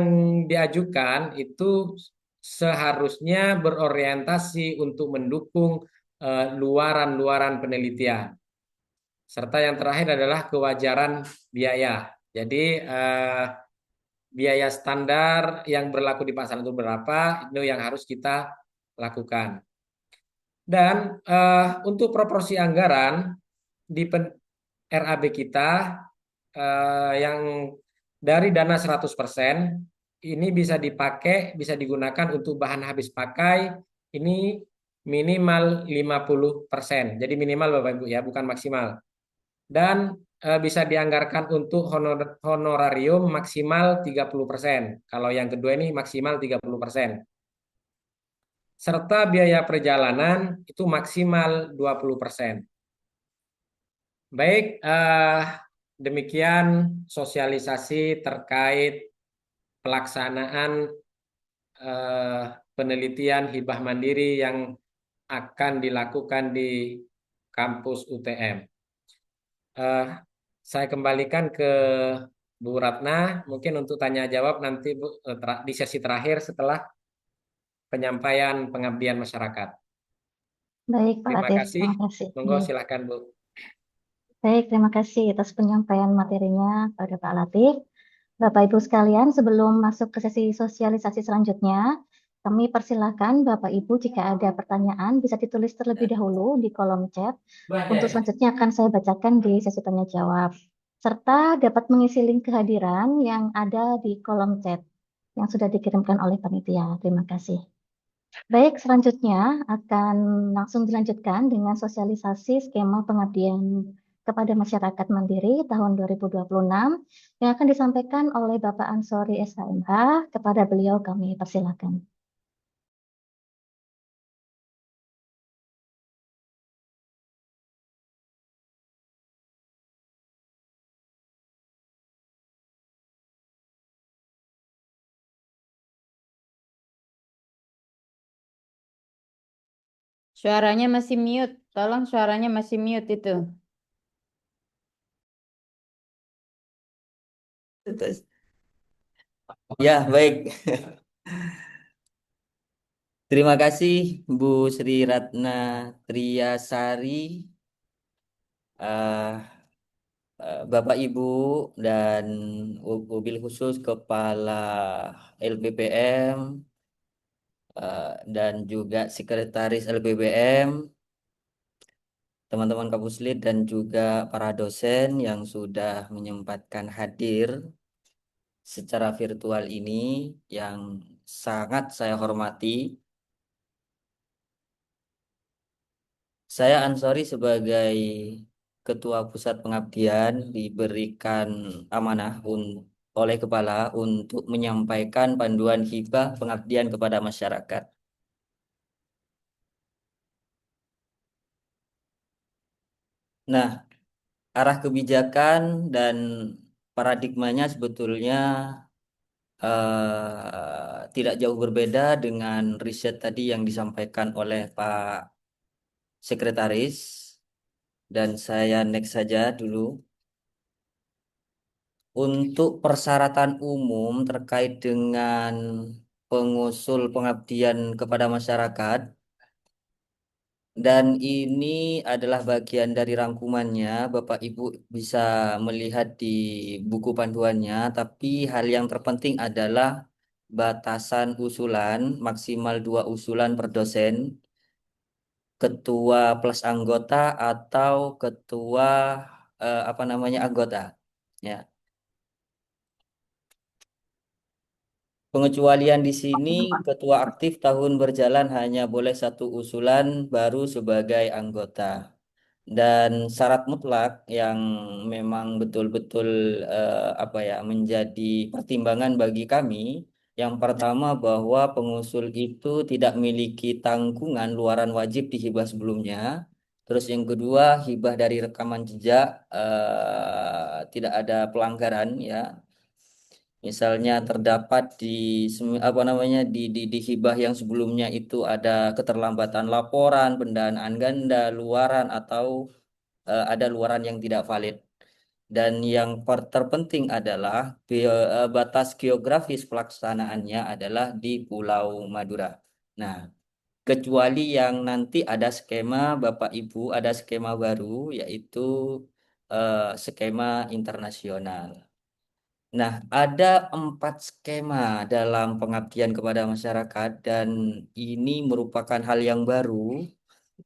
C: diajukan itu seharusnya berorientasi untuk mendukung luaran-luaran penelitian. Serta yang terakhir adalah kewajaran biaya. Jadi biaya standar yang berlaku di pasaran itu berapa, itu yang harus kita lakukan. Dan untuk proporsi anggaran di RAB kita yang dari dana 100% ini bisa dipakai, bisa digunakan untuk bahan habis pakai ini minimal 50%. Jadi minimal Bapak Ibu ya, bukan maksimal. Dan bisa dianggarkan untuk honorarium maksimal 30%. Kalau yang kedua ini maksimal 30%. Serta biaya perjalanan itu maksimal 20%. Baik, demikian sosialisasi terkait pelaksanaan penelitian hibah mandiri yang akan dilakukan di kampus UTM. Saya kembalikan ke Bu Ratna, mungkin untuk tanya jawab nanti Bu, di sesi terakhir setelah penyampaian pengabdian masyarakat.
A: Baik, Pak
C: Terima
A: Latif.
C: kasih.
A: Terima kasih.
C: Monggo
A: Iya.
C: silakan Bu.
A: Baik, terima kasih atas penyampaian materinya pada Pak Latif. Bapak Ibu sekalian, sebelum masuk ke sesi sosialisasi selanjutnya, kami persilahkan Bapak Ibu jika ada pertanyaan bisa ditulis terlebih dahulu di kolom chat. Untuk selanjutnya akan saya bacakan di sesi tanya jawab. Serta dapat mengisi link kehadiran yang ada di kolom chat yang sudah dikirimkan oleh panitia. Terima kasih. Baik, selanjutnya akan langsung dilanjutkan dengan sosialisasi skema pengabdian kepada masyarakat mandiri tahun 2026 yang akan disampaikan oleh Bapak Ansori SHMH. Kepada beliau kami persilakan.
E: Suaranya masih mute. Tolong suaranya masih mute itu.
F: Ya, baik. Terima kasih Bu Sri Ratna Triyasari, eh, Bapak Ibu dan wabil khusus Kepala LPPM dan juga Sekretaris LPPM, teman-teman Kapuslit dan juga para dosen yang sudah menyempatkan hadir secara virtual ini yang sangat saya hormati. Saya Ansori sebagai Ketua Pusat Pengabdian diberikan amanah oleh Kepala untuk menyampaikan panduan hibah pengabdian kepada masyarakat. Nah, arah kebijakan dan paradigmanya sebetulnya tidak jauh berbeda dengan riset tadi yang disampaikan oleh Pak Sekretaris, dan saya next saja dulu. Untuk persyaratan umum terkait dengan pengusul pengabdian kepada masyarakat, dan ini adalah bagian dari rangkumannya, Bapak Ibu bisa melihat di buku panduannya, tapi hal yang terpenting adalah batasan usulan, maksimal 2 usulan per dosen, ketua plus anggota atau ketua apa namanya anggota. Ya. Pengecualian di sini, ketua aktif tahun berjalan hanya boleh 1 usulan baru sebagai anggota. Dan syarat mutlak yang memang betul-betul apa ya menjadi pertimbangan bagi kami, yang pertama bahwa pengusul itu tidak memiliki tanggungan luaran wajib dihibah sebelumnya. Terus yang kedua, hibah dari rekaman jejak tidak ada pelanggaran ya. Misalnya terdapat di apa namanya di hibah yang sebelumnya itu ada keterlambatan laporan, pendanaan ganda, luaran atau ada luaran yang tidak valid. Dan yang terpenting adalah batas geografis pelaksanaannya adalah di Pulau Madura. Nah, kecuali yang nanti ada skema Bapak Ibu, ada skema baru yaitu skema internasional. Nah, ada 4 skema dalam pengabdian kepada masyarakat dan ini merupakan hal yang baru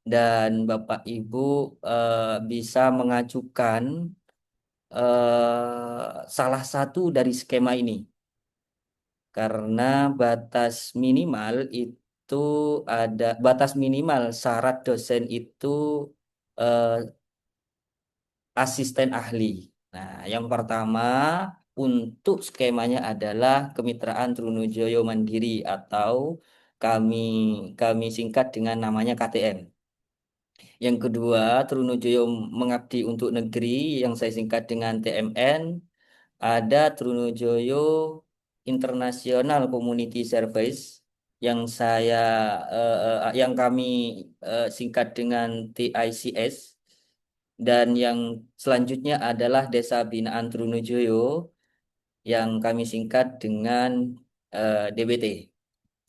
F: dan Bapak Ibu bisa mengajukan salah satu dari skema ini karena batas minimal itu ada batas minimal syarat dosen itu eh, asisten ahli. Nah, yang pertama untuk skemanya adalah Kemitraan Trunojoyo Mandiri atau kami kami singkat dengan namanya KTM. Yang kedua, Trunojoyo Mengabdi untuk Negeri yang saya singkat dengan TMN. Ada Trunojoyo International Community Service yang yang kami singkat dengan TICS. Dan yang selanjutnya adalah Desa Binaan Trunojoyo yang kami singkat dengan DBT.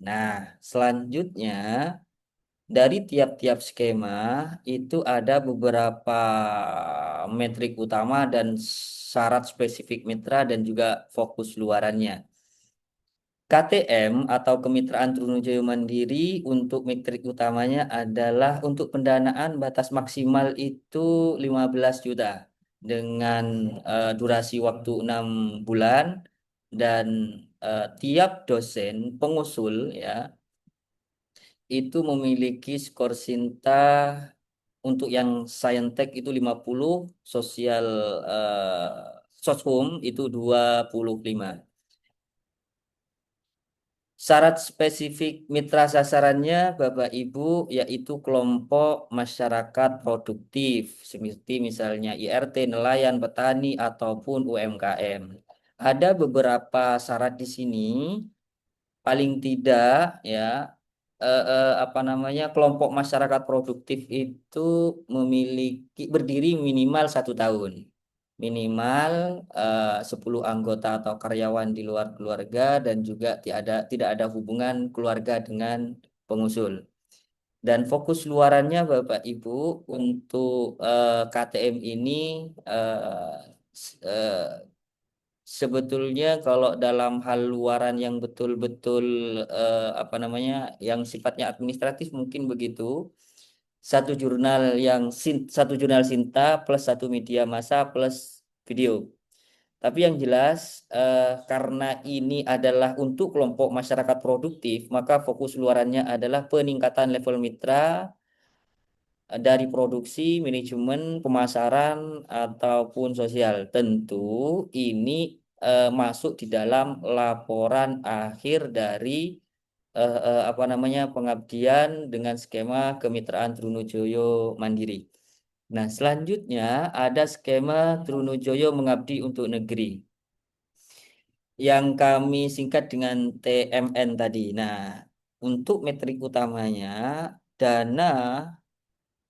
F: Nah, selanjutnya Dari tiap-tiap skema itu ada beberapa metrik utama dan syarat spesifik mitra dan juga fokus luarannya. KTM atau Kemitraan Trunojoyo Mandiri untuk metrik utamanya adalah untuk pendanaan batas maksimal itu 15 juta dengan durasi waktu 6 bulan dan tiap dosen pengusul ya itu memiliki skor Sinta untuk yang Saintek itu 50, sosial Soshum itu 25. Syarat spesifik mitra sasarannya Bapak Ibu yaitu kelompok masyarakat produktif seperti misalnya IRT, nelayan, petani ataupun UMKM. Ada beberapa syarat di sini, paling tidak ya apa namanya kelompok masyarakat produktif itu memiliki berdiri minimal 1 tahun. Minimal 10 anggota atau karyawan di luar keluarga dan juga tidak ada hubungan keluarga dengan pengusul. Dan fokus luarannya Bapak Ibu untuk KTM ini sebetulnya kalau dalam hal luaran yang betul-betul apa namanya yang sifatnya administratif mungkin begitu. Satu jurnal Sinta plus 1 media massa plus video. Tapi yang jelas karena ini adalah untuk kelompok masyarakat produktif, maka fokus luarannya adalah peningkatan level mitra dari produksi, manajemen, pemasaran ataupun sosial. Tentu ini masuk di dalam laporan akhir dari apa namanya pengabdian dengan skema kemitraan Trunojoyo Mandiri. Nah, selanjutnya ada skema Trunojoyo Mengabdi untuk Negeri yang kami singkat dengan TMN tadi. Nah, untuk metrik utamanya dana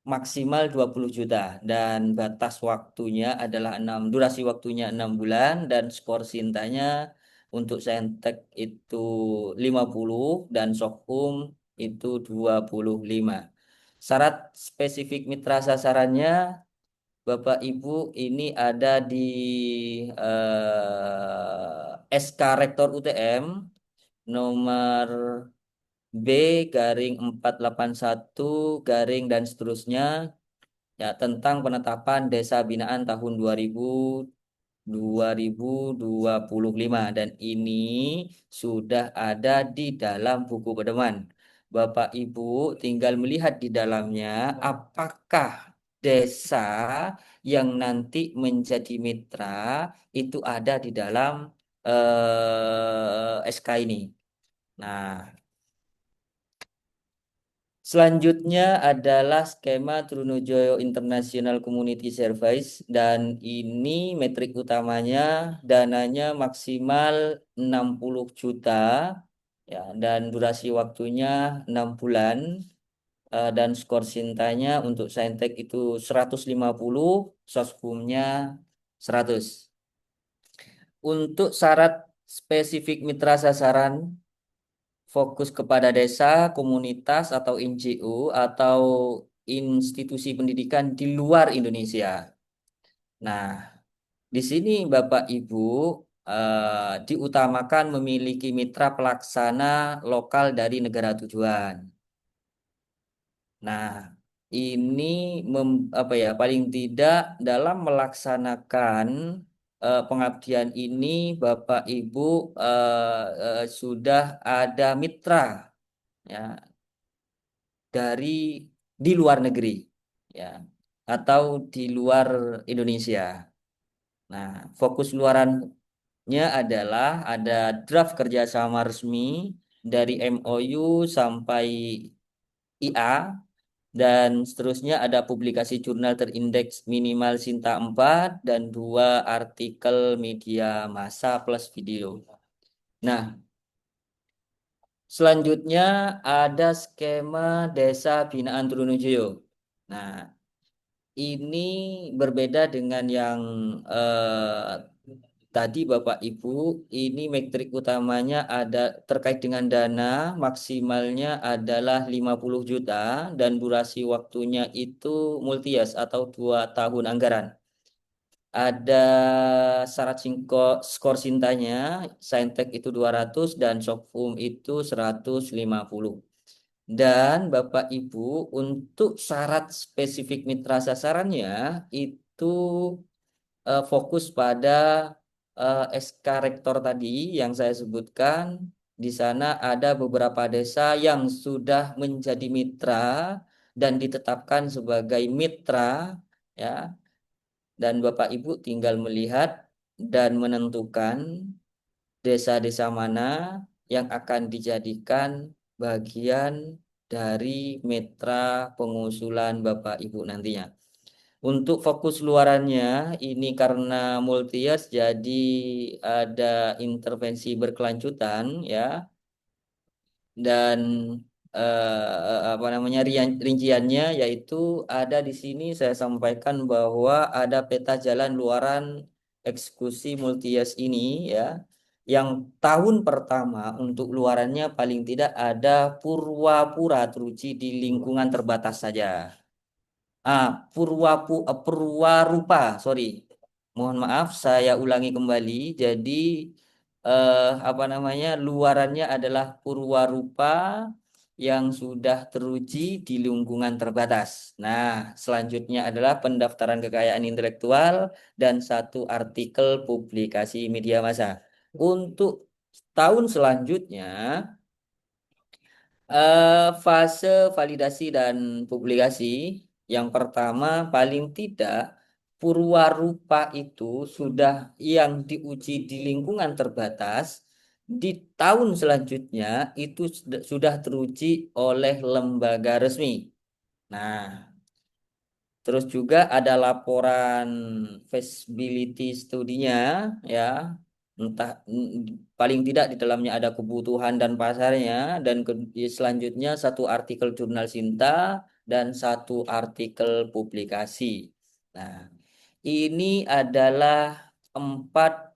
F: maksimal 20 juta dan batas waktunya adalah durasi waktunya 6 bulan dan skor Sintanya untuk Saintek itu 50 dan Sokhum itu 25. Syarat spesifik mitra sasarannya Bapak Ibu ini ada di SK Rektor UTM nomor B/481 garing dan seterusnya ya tentang penetapan desa binaan tahun 2025 dan ini sudah ada di dalam buku pedoman. Bapak Ibu tinggal melihat di dalamnya apakah desa yang nanti menjadi mitra itu ada di dalam SK ini. Nah, selanjutnya adalah skema Trunojoyo International Community Service dan ini metrik utamanya dananya maksimal 60 juta ya dan durasi waktunya 6 bulan dan skor Sintanya untuk Saintek itu 150, Soshumnya 100. Untuk syarat spesifik mitra sasaran fokus kepada desa, komunitas atau NGO atau institusi pendidikan di luar Indonesia. Nah, di sini Bapak Ibu diutamakan memiliki mitra pelaksana lokal dari negara tujuan. Nah, ini apa ya paling tidak dalam melaksanakan pengabdian ini Bapak Ibu sudah ada mitra ya dari di luar negeri ya atau di luar Indonesia. Nah, fokus luarannya adalah ada draft kerjasama resmi dari MOU sampai IA dan seterusnya ada publikasi jurnal terindeks minimal Sinta 4 dan 2 artikel media massa plus video. Nah, selanjutnya ada skema Desa Binaan Trunojoyo. Nah, ini berbeda dengan yang tadi Bapak Ibu, ini metrik utamanya ada terkait dengan dana maksimalnya adalah 50 juta dan durasi waktunya itu multi-years atau 2 tahun anggaran. Ada syarat skor Sintanya, Saintek itu 200 dan Sofum itu 150. Dan Bapak Ibu, untuk syarat spesifik mitra sasarannya itu fokus pada SK Rektor tadi yang saya sebutkan. Di sana ada beberapa desa yang sudah menjadi mitra dan ditetapkan sebagai mitra, ya. Dan Bapak Ibu tinggal melihat dan menentukan desa-desa mana yang akan dijadikan bagian dari mitra pengusulan Bapak Ibu nantinya. Untuk fokus luarannya ini karena multi-years jadi ada intervensi berkelanjutan, ya. Dan apa namanya rinciannya yaitu ada di sini saya sampaikan bahwa ada peta jalan luaran eksekusi multi-years ini, ya. Yang tahun pertama untuk luarannya paling tidak ada Purwapura teruji di lingkungan terbatas saja. Purwarupa, sorry. Mohon maaf, saya ulangi kembali. Jadi apa namanya luarannya adalah Purwarupa yang sudah teruji di lingkungan terbatas. Nah, selanjutnya adalah pendaftaran kekayaan intelektual dan 1 artikel publikasi media massa. Untuk tahun selanjutnya fase validasi dan publikasi yang pertama paling tidak Purwarupa itu sudah yang diuji di lingkungan terbatas, di tahun selanjutnya itu sudah teruji oleh lembaga resmi. Nah, terus juga ada laporan feasibility studinya, ya. Entah paling tidak di dalamnya ada kebutuhan dan pasarnya dan selanjutnya 1 artikel jurnal Sinta dan 1 artikel publikasi. Nah, ini adalah 4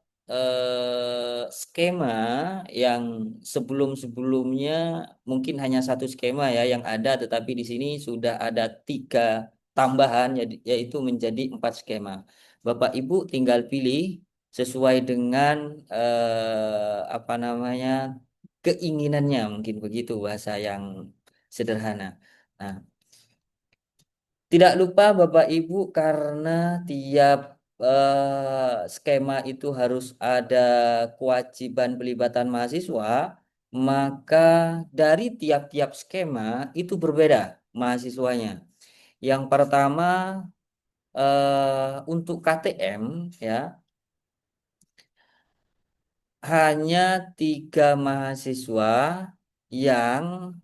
F: skema yang sebelum-sebelumnya mungkin hanya 1 skema ya yang ada, tetapi di sini sudah ada 3 tambahan yaitu menjadi 4 skema. Bapak Ibu tinggal pilih sesuai dengan apa namanya keinginannya, mungkin begitu bahasa yang sederhana. Nah, tidak lupa Bapak Ibu karena tiap skema itu harus ada kewajiban pelibatan mahasiswa, maka dari tiap-tiap skema itu berbeda mahasiswanya. Yang pertama untuk KTM, ya, hanya 3 mahasiswa yang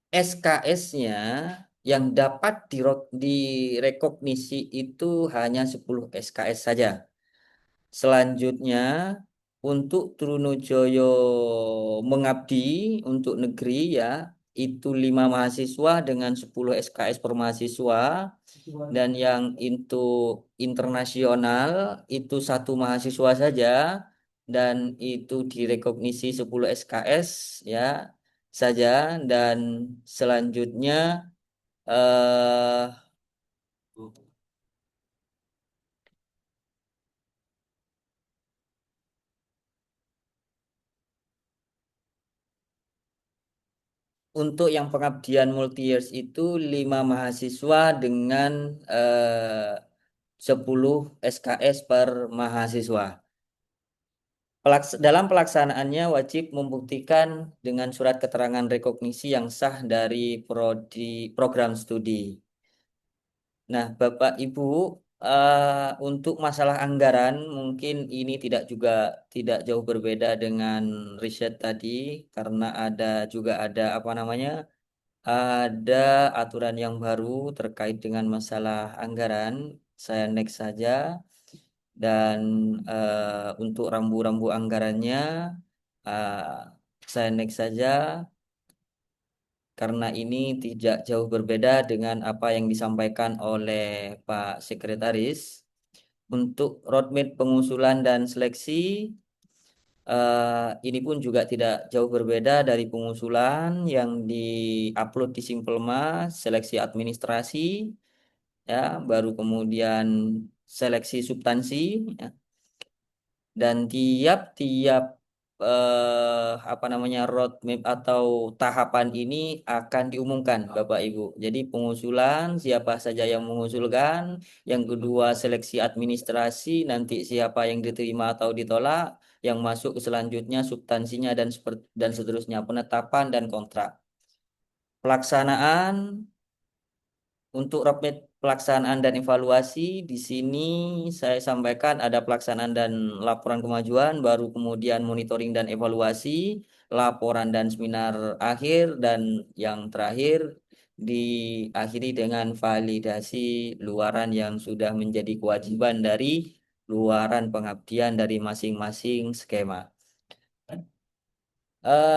F: SKS-nya yang dapat direkognisi itu hanya 10 SKS saja. Selanjutnya untuk Trunojoyo Mengabdi untuk negeri, ya, itu 5 mahasiswa dengan 10 SKS per mahasiswa. Dan yang untuk internasional itu 1 mahasiswa saja dan itu direkognisi 10 SKS, ya, saja. Dan selanjutnya eh, untuk yang pengabdian multi-years itu 5 mahasiswa dengan 10 SKS per mahasiswa. Dalam pelaksanaannya wajib membuktikan dengan surat keterangan rekognisi yang sah dari program studi. Nah, Bapak Ibu, untuk masalah anggaran mungkin ini tidak jauh berbeda dengan riset tadi karena ada apa namanya ada aturan yang baru terkait dengan masalah anggaran. Saya next saja. Dan untuk rambu-rambu anggarannya uh, saya next saja karena ini tidak jauh berbeda dengan apa yang disampaikan oleh Pak Sekretaris. untuk roadmap pengusulan dan seleksi ini pun juga tidak jauh berbeda dari pengusulan yang di-upload di Simpelmas, seleksi administrasi, ya, baru kemudian seleksi substansi, ya. Dan tiap-tiap apa namanya roadmap atau tahapan ini akan diumumkan Bapak Ibu. Jadi pengusulan siapa saja yang mengusulkan, yang kedua seleksi administrasi nanti siapa yang diterima atau ditolak, yang masuk ke selanjutnya substansinya dan seterusnya penetapan dan kontrak. Pelaksanaan untuk roadmap pelaksanaan dan evaluasi di sini saya sampaikan ada pelaksanaan dan laporan kemajuan, baru kemudian monitoring dan evaluasi, laporan dan seminar akhir, dan yang terakhir diakhiri dengan validasi luaran yang sudah menjadi kewajiban dari luaran pengabdian dari masing-masing skema.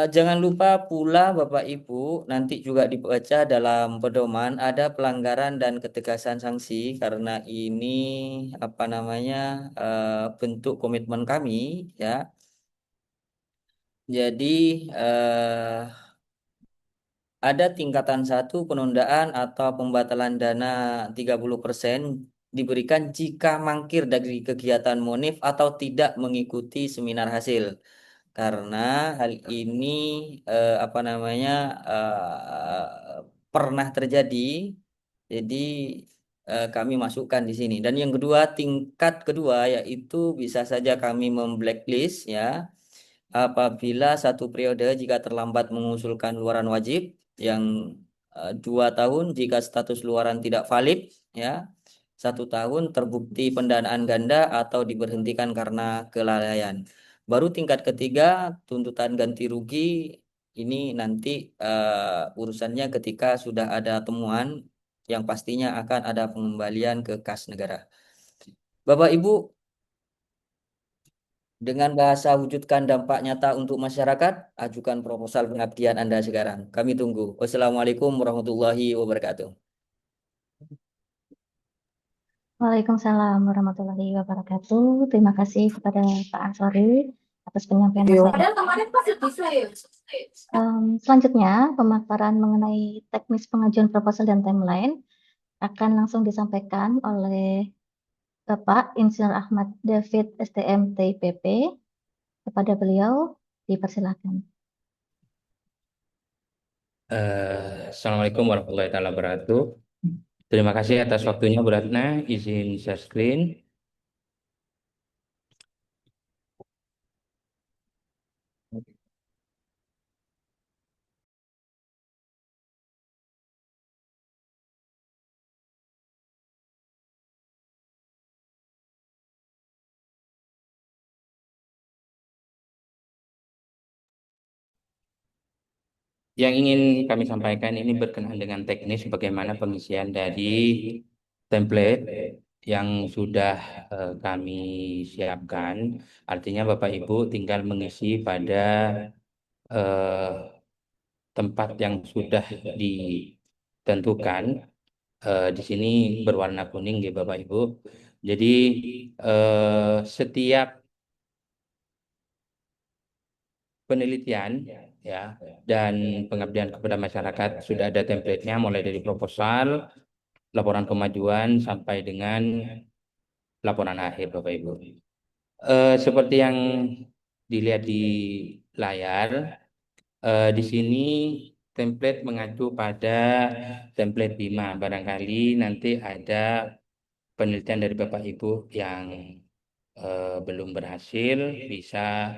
F: Jangan lupa pula Bapak Ibu nanti juga dibaca dalam pedoman ada pelanggaran dan ketegasan sanksi karena ini apa namanya bentuk komitmen kami, ya. Jadi ada tingkatan 1 penundaan atau pembatalan dana 30% diberikan jika mangkir dari kegiatan MONIF atau tidak mengikuti seminar hasil. Karena hal ini apa namanya pernah terjadi, jadi kami masukkan di sini. Dan yang kedua, tingkat kedua yaitu bisa saja kami memblacklist, ya, apabila satu periode jika terlambat mengusulkan luaran wajib, yang 2 tahun jika status luaran tidak valid, ya, 1 tahun terbukti pendanaan ganda atau diberhentikan karena kelalaian. Baru tingkat ketiga, tuntutan ganti rugi ini nanti urusannya ketika sudah ada temuan yang pastinya akan ada pengembalian ke kas negara. Bapak Ibu, dengan bahasa wujudkan dampak nyata untuk masyarakat, ajukan proposal pengabdian Anda sekarang. Kami tunggu. Wassalamualaikum warahmatullahi wabarakatuh.
A: Waalaikumsalam warahmatullahi wabarakatuh. Terima kasih kepada Pak Ansori atas penyampaian masalah. Selanjutnya, pemaparan mengenai teknis pengajuan proposal dan timeline akan langsung disampaikan oleh Bapak Insinyur Ahmad David STM TIPP. Kepada beliau, dipersilakan.
G: Assalamualaikum warahmatullahi wabarakatuh. Terima kasih atas waktunya Bu Ratna. Izin share screen. Yang ingin kami sampaikan ini berkenaan dengan teknis bagaimana pengisian dari template yang sudah kami siapkan. Artinya Bapak Ibu tinggal mengisi pada tempat yang sudah ditentukan. Di sini berwarna kuning ya Bapak Ibu. Jadi setiap penelitian, ya, dan pengabdian kepada masyarakat sudah ada template-nya mulai dari proposal, laporan kemajuan sampai dengan laporan akhir Bapak Ibu. Seperti yang dilihat di layar, di sini template mengacu pada template BIMA. Barangkali nanti ada penelitian dari Bapak Ibu yang belum berhasil bisa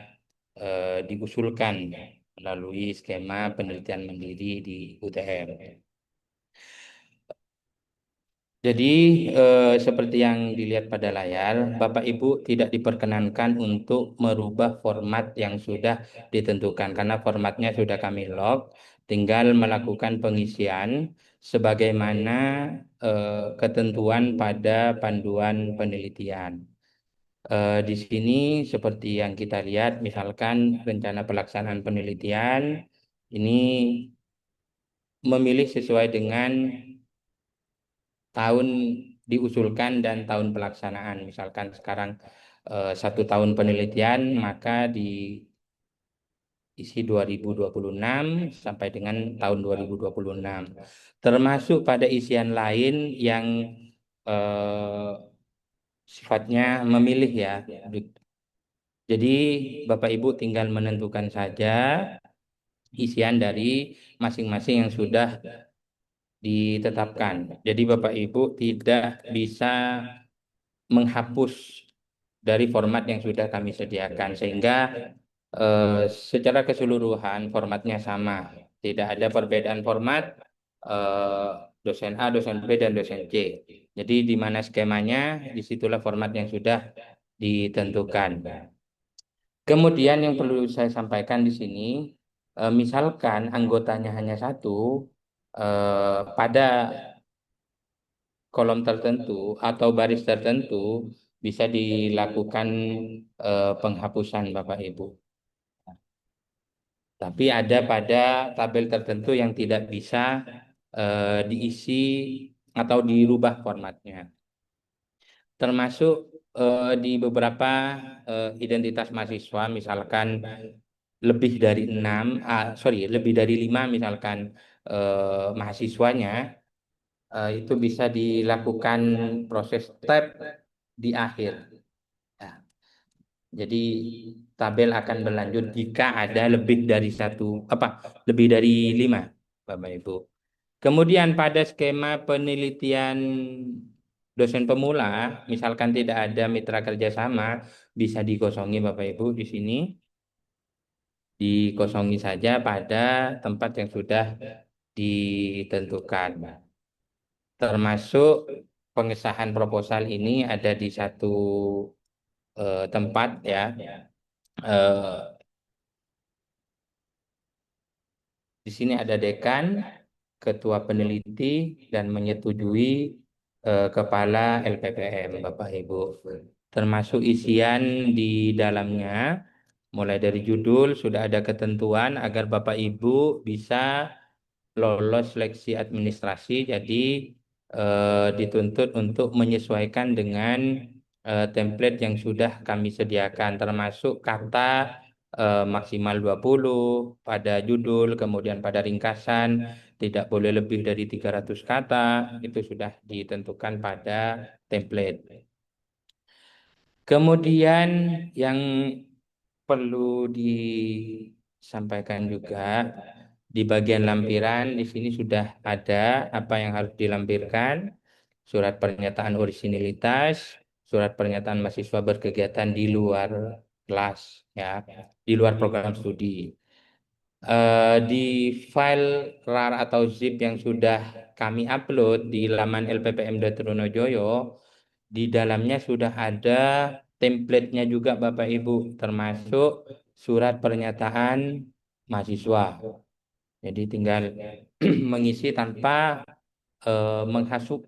G: diusulkan melalui skema penelitian mandiri di UTM. Jadi seperti yang dilihat pada layar, Bapak Ibu tidak diperkenankan untuk merubah format yang sudah ditentukan karena formatnya sudah kami lock, tinggal melakukan pengisian sebagaimana ketentuan pada panduan penelitian. Di sini seperti yang kita lihat, misalkan rencana pelaksanaan penelitian ini memilih sesuai dengan tahun diusulkan dan tahun pelaksanaan. Misalkan sekarang 1 tahun penelitian, maka diisi 2026 sampai dengan tahun 2026. Termasuk pada isian lain yang sifatnya memilih ya. Jadi Bapak Ibu tinggal menentukan saja isian dari masing-masing yang sudah ditetapkan. Jadi Bapak Ibu tidak bisa menghapus dari format yang sudah kami sediakan, sehingga secara keseluruhan formatnya sama. Tidak ada perbedaan format eh, dosen A, dosen B, dan dosen C. Jadi di mana skemanya, disitulah format yang sudah ditentukan. Kemudian yang perlu saya sampaikan di sini, misalkan anggotanya hanya satu, pada kolom tertentu atau baris tertentu bisa dilakukan penghapusan Bapak Ibu. Tapi ada pada tabel tertentu yang tidak bisa diisi atau dirubah formatnya. Termasuk di beberapa identitas mahasiswa, misalkan lebih dari 5 misalkan mahasiswanya, itu bisa dilakukan proses tab di akhir. Nah, jadi tabel akan berlanjut jika ada lebih dari 5, Bapak Ibu. Kemudian pada skema penelitian dosen pemula, misalkan tidak ada mitra kerjasama, bisa dikosongi Bapak Ibu di sini. Dikosongi saja pada tempat yang sudah ditentukan. Termasuk pengesahan proposal ini ada di satu tempat ya. Di sini ada dekan, ketua peneliti, dan menyetujui kepala LPPM, Bapak Ibu. Termasuk isian di dalamnya, mulai dari judul sudah ada ketentuan agar Bapak Ibu bisa lolos seleksi administrasi. Jadi dituntut untuk menyesuaikan dengan template yang sudah kami sediakan, termasuk kata maksimal 20 pada judul, kemudian pada ringkasan tidak boleh lebih dari 300 kata, itu sudah ditentukan pada template. Kemudian yang perlu disampaikan juga, di bagian lampiran di sini sudah ada apa yang harus dilampirkan: surat pernyataan orisinilitas, surat pernyataan mahasiswa berkegiatan di luar kelas ya, di luar program studi. Di file RAR atau zip yang sudah kami upload di laman lppm.trunojoyo, di dalamnya sudah ada template-nya juga Bapak Ibu, termasuk surat pernyataan mahasiswa. Jadi tinggal mengisi tanpa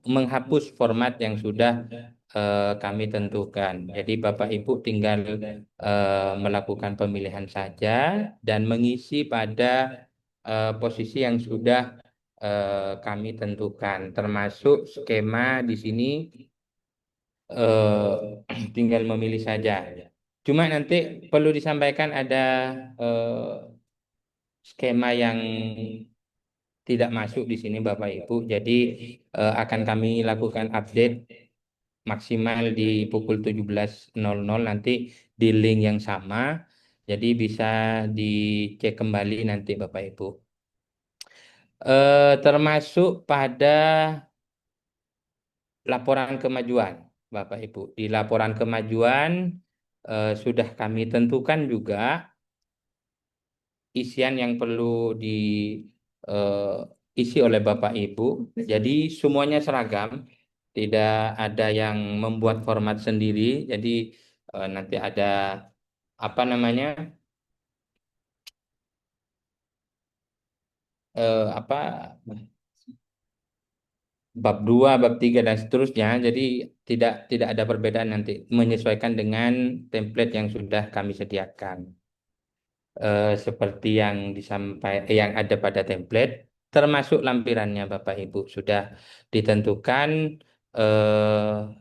G: menghapus format yang sudah kami tentukan. Jadi Bapak Ibu tinggal melakukan pemilihan saja dan mengisi pada posisi yang sudah kami tentukan, termasuk skema di sini tinggal memilih saja. Cuma nanti perlu disampaikan ada skema yang tidak masuk di sini Bapak Ibu. Jadi akan kami lakukan update maksimal di pukul 17.00 nanti di link yang sama. Jadi bisa dicek kembali nanti Bapak Ibu. Termasuk pada laporan kemajuan Bapak Ibu. Di laporan kemajuan sudah kami tentukan juga isian yang perlu diisi oleh Bapak Ibu. Jadi semuanya seragam, tidak ada yang membuat format sendiri. Jadi nanti ada apa namanya apa bab 2, bab 3 dan seterusnya. Jadi tidak ada perbedaan nanti, menyesuaikan dengan template yang sudah kami sediakan. Seperti yang yang ada pada template, termasuk lampirannya Bapak Ibu sudah ditentukan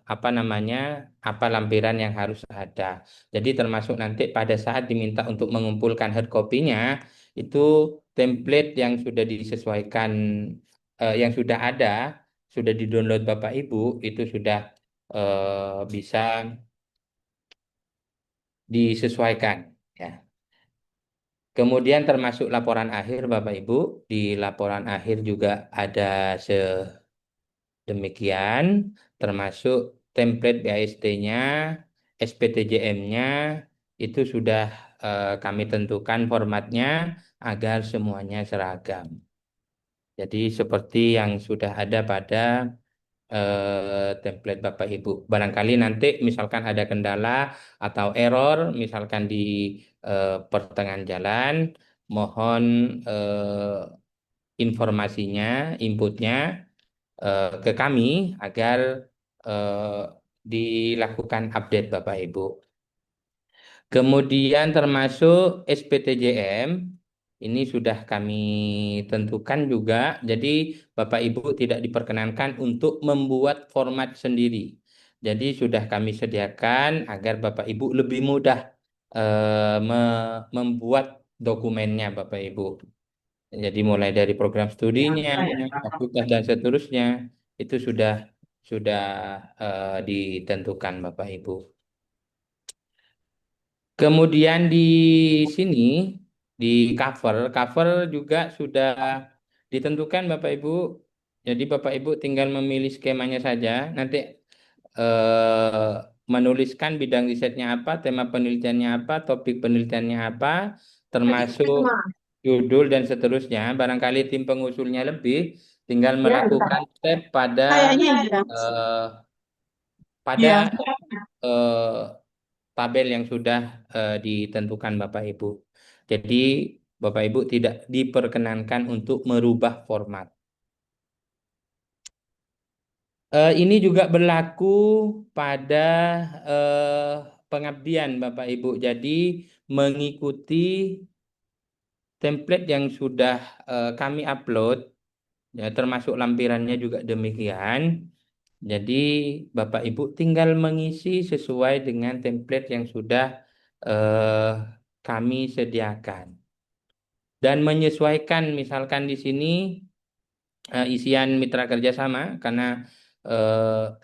G: apa namanya, apa lampiran yang harus ada. Jadi termasuk nanti pada saat diminta untuk mengumpulkan hard copy-nya, itu template yang sudah disesuaikan, yang sudah ada, sudah di-download Bapak Ibu, itu sudah bisa disesuaikan. Ya. Kemudian termasuk laporan akhir Bapak Ibu, di laporan akhir juga ada sedemikian, termasuk template BAST-nya, SPTJM-nya, itu sudah kami tentukan formatnya agar semuanya seragam. Jadi seperti yang sudah ada pada template Bapak Ibu. Barangkali nanti misalkan ada kendala atau error, misalkan di pertengahan jalan, mohon informasinya, inputnya ke kami agar eh, dilakukan update Bapak Ibu. Kemudian termasuk SPTJM, ini sudah kami tentukan juga. Jadi Bapak Ibu tidak diperkenankan untuk membuat format sendiri. Jadi sudah kami sediakan agar Bapak Ibu lebih mudah membuat dokumennya Bapak Ibu. Jadi mulai dari program studinya, fakultas dan seterusnya itu sudah ditentukan Bapak Ibu. Kemudian di sini di cover juga sudah ditentukan Bapak Ibu. Jadi Bapak Ibu tinggal memilih skemanya saja. Nanti menuliskan bidang risetnya apa, tema penelitiannya apa, topik penelitiannya apa, termasuk judul dan seterusnya. Barangkali tim pengusulnya lebih, tinggal melakukan tab pada
D: Kayaknya iya.
G: eh,
D: Iya.
G: eh, tabel yang sudah ditentukan Bapak Ibu. Jadi Bapak Ibu tidak diperkenankan untuk merubah format. Ini juga berlaku pada pengabdian Bapak Ibu. Jadi mengikuti template yang sudah kami upload, ya, termasuk lampirannya juga demikian. Jadi Bapak Ibu tinggal mengisi sesuai dengan template yang sudah eh, kami sediakan. Dan menyesuaikan misalkan di sini isian mitra kerjasama, karena eh,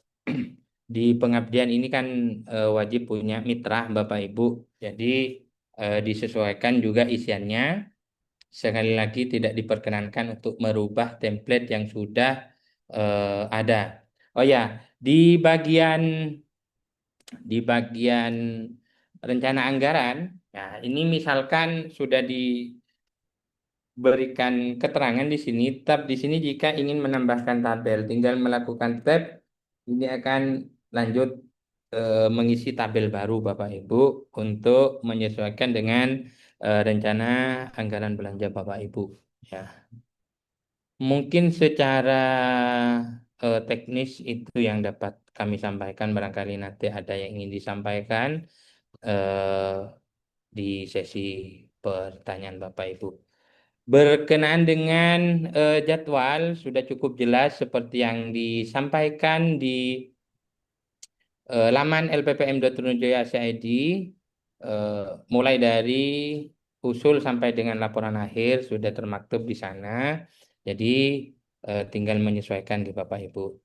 G: di pengabdian ini kan wajib punya mitra Bapak Ibu. Jadi disesuaikan juga isiannya. Sekali lagi tidak diperkenankan untuk merubah template yang sudah ada. Oh ya, di bagian rencana anggaran, ya ini misalkan sudah diberikan keterangan di sini, tab di sini jika ingin menambahkan tabel, tinggal melakukan tab, ini akan lanjut mengisi tabel baru Bapak Ibu untuk menyesuaikan dengan rencana anggaran belanja Bapak Ibu. Ya. Mungkin secara teknis itu yang dapat kami sampaikan. Barangkali nanti ada yang ingin disampaikan eh, di sesi pertanyaan Bapak Ibu. Berkenaan dengan jadwal sudah cukup jelas seperti yang disampaikan di laman lppm.trunjaya.id, mulai dari usul sampai dengan laporan akhir sudah termaktub di sana. Jadi tinggal menyesuaikan di Bapak Ibu.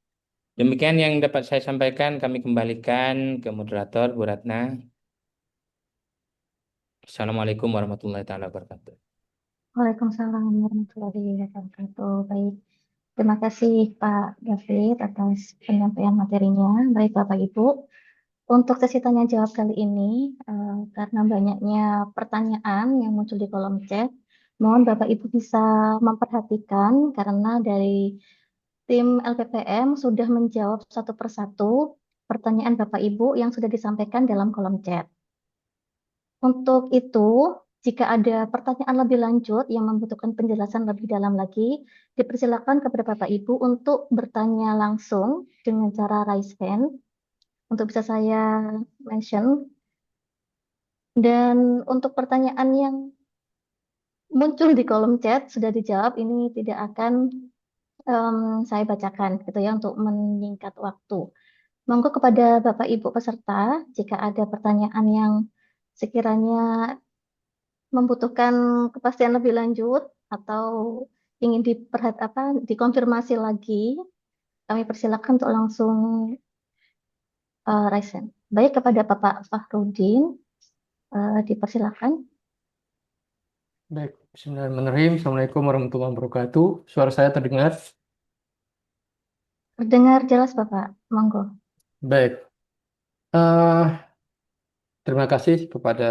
G: Demikian yang dapat saya sampaikan, kami kembalikan ke moderator Bu Ratna. Assalamualaikum warahmatullahi taala wabarakatuh.
A: Waalaikumsalam warahmatullahi wabarakatuh. Baik, terima kasih Pak David atas penyampaian materinya. Baik Bapak Ibu, untuk sesi tanya jawab kali ini, karena banyaknya pertanyaan yang muncul di kolom chat, mohon Bapak Ibu bisa memperhatikan karena dari tim LPPM sudah menjawab satu persatu pertanyaan Bapak Ibu yang sudah disampaikan dalam kolom chat. Untuk itu, jika ada pertanyaan lebih lanjut yang membutuhkan penjelasan lebih dalam lagi, dipersilakan kepada Bapak Ibu untuk bertanya langsung dengan cara raise hand untuk bisa saya mention. Dan untuk pertanyaan yang muncul di kolom chat sudah dijawab, ini tidak akan saya bacakan gitu ya untuk menyingkat waktu. Monggo kepada Bapak Ibu peserta, jika ada pertanyaan yang sekiranya membutuhkan kepastian lebih lanjut atau ingin dikonfirmasi lagi, kami persilakan untuk langsung raise hand. Baik, kepada Bapak Fakhrudin, dipersilakan.
H: Baik, Bismillahirrahmanirrahim. Assalamualaikum warahmatullahi wabarakatuh. Suara saya terdengar?
A: Terdengar jelas Bapak, monggo.
H: Baik. Eh, Terima kasih kepada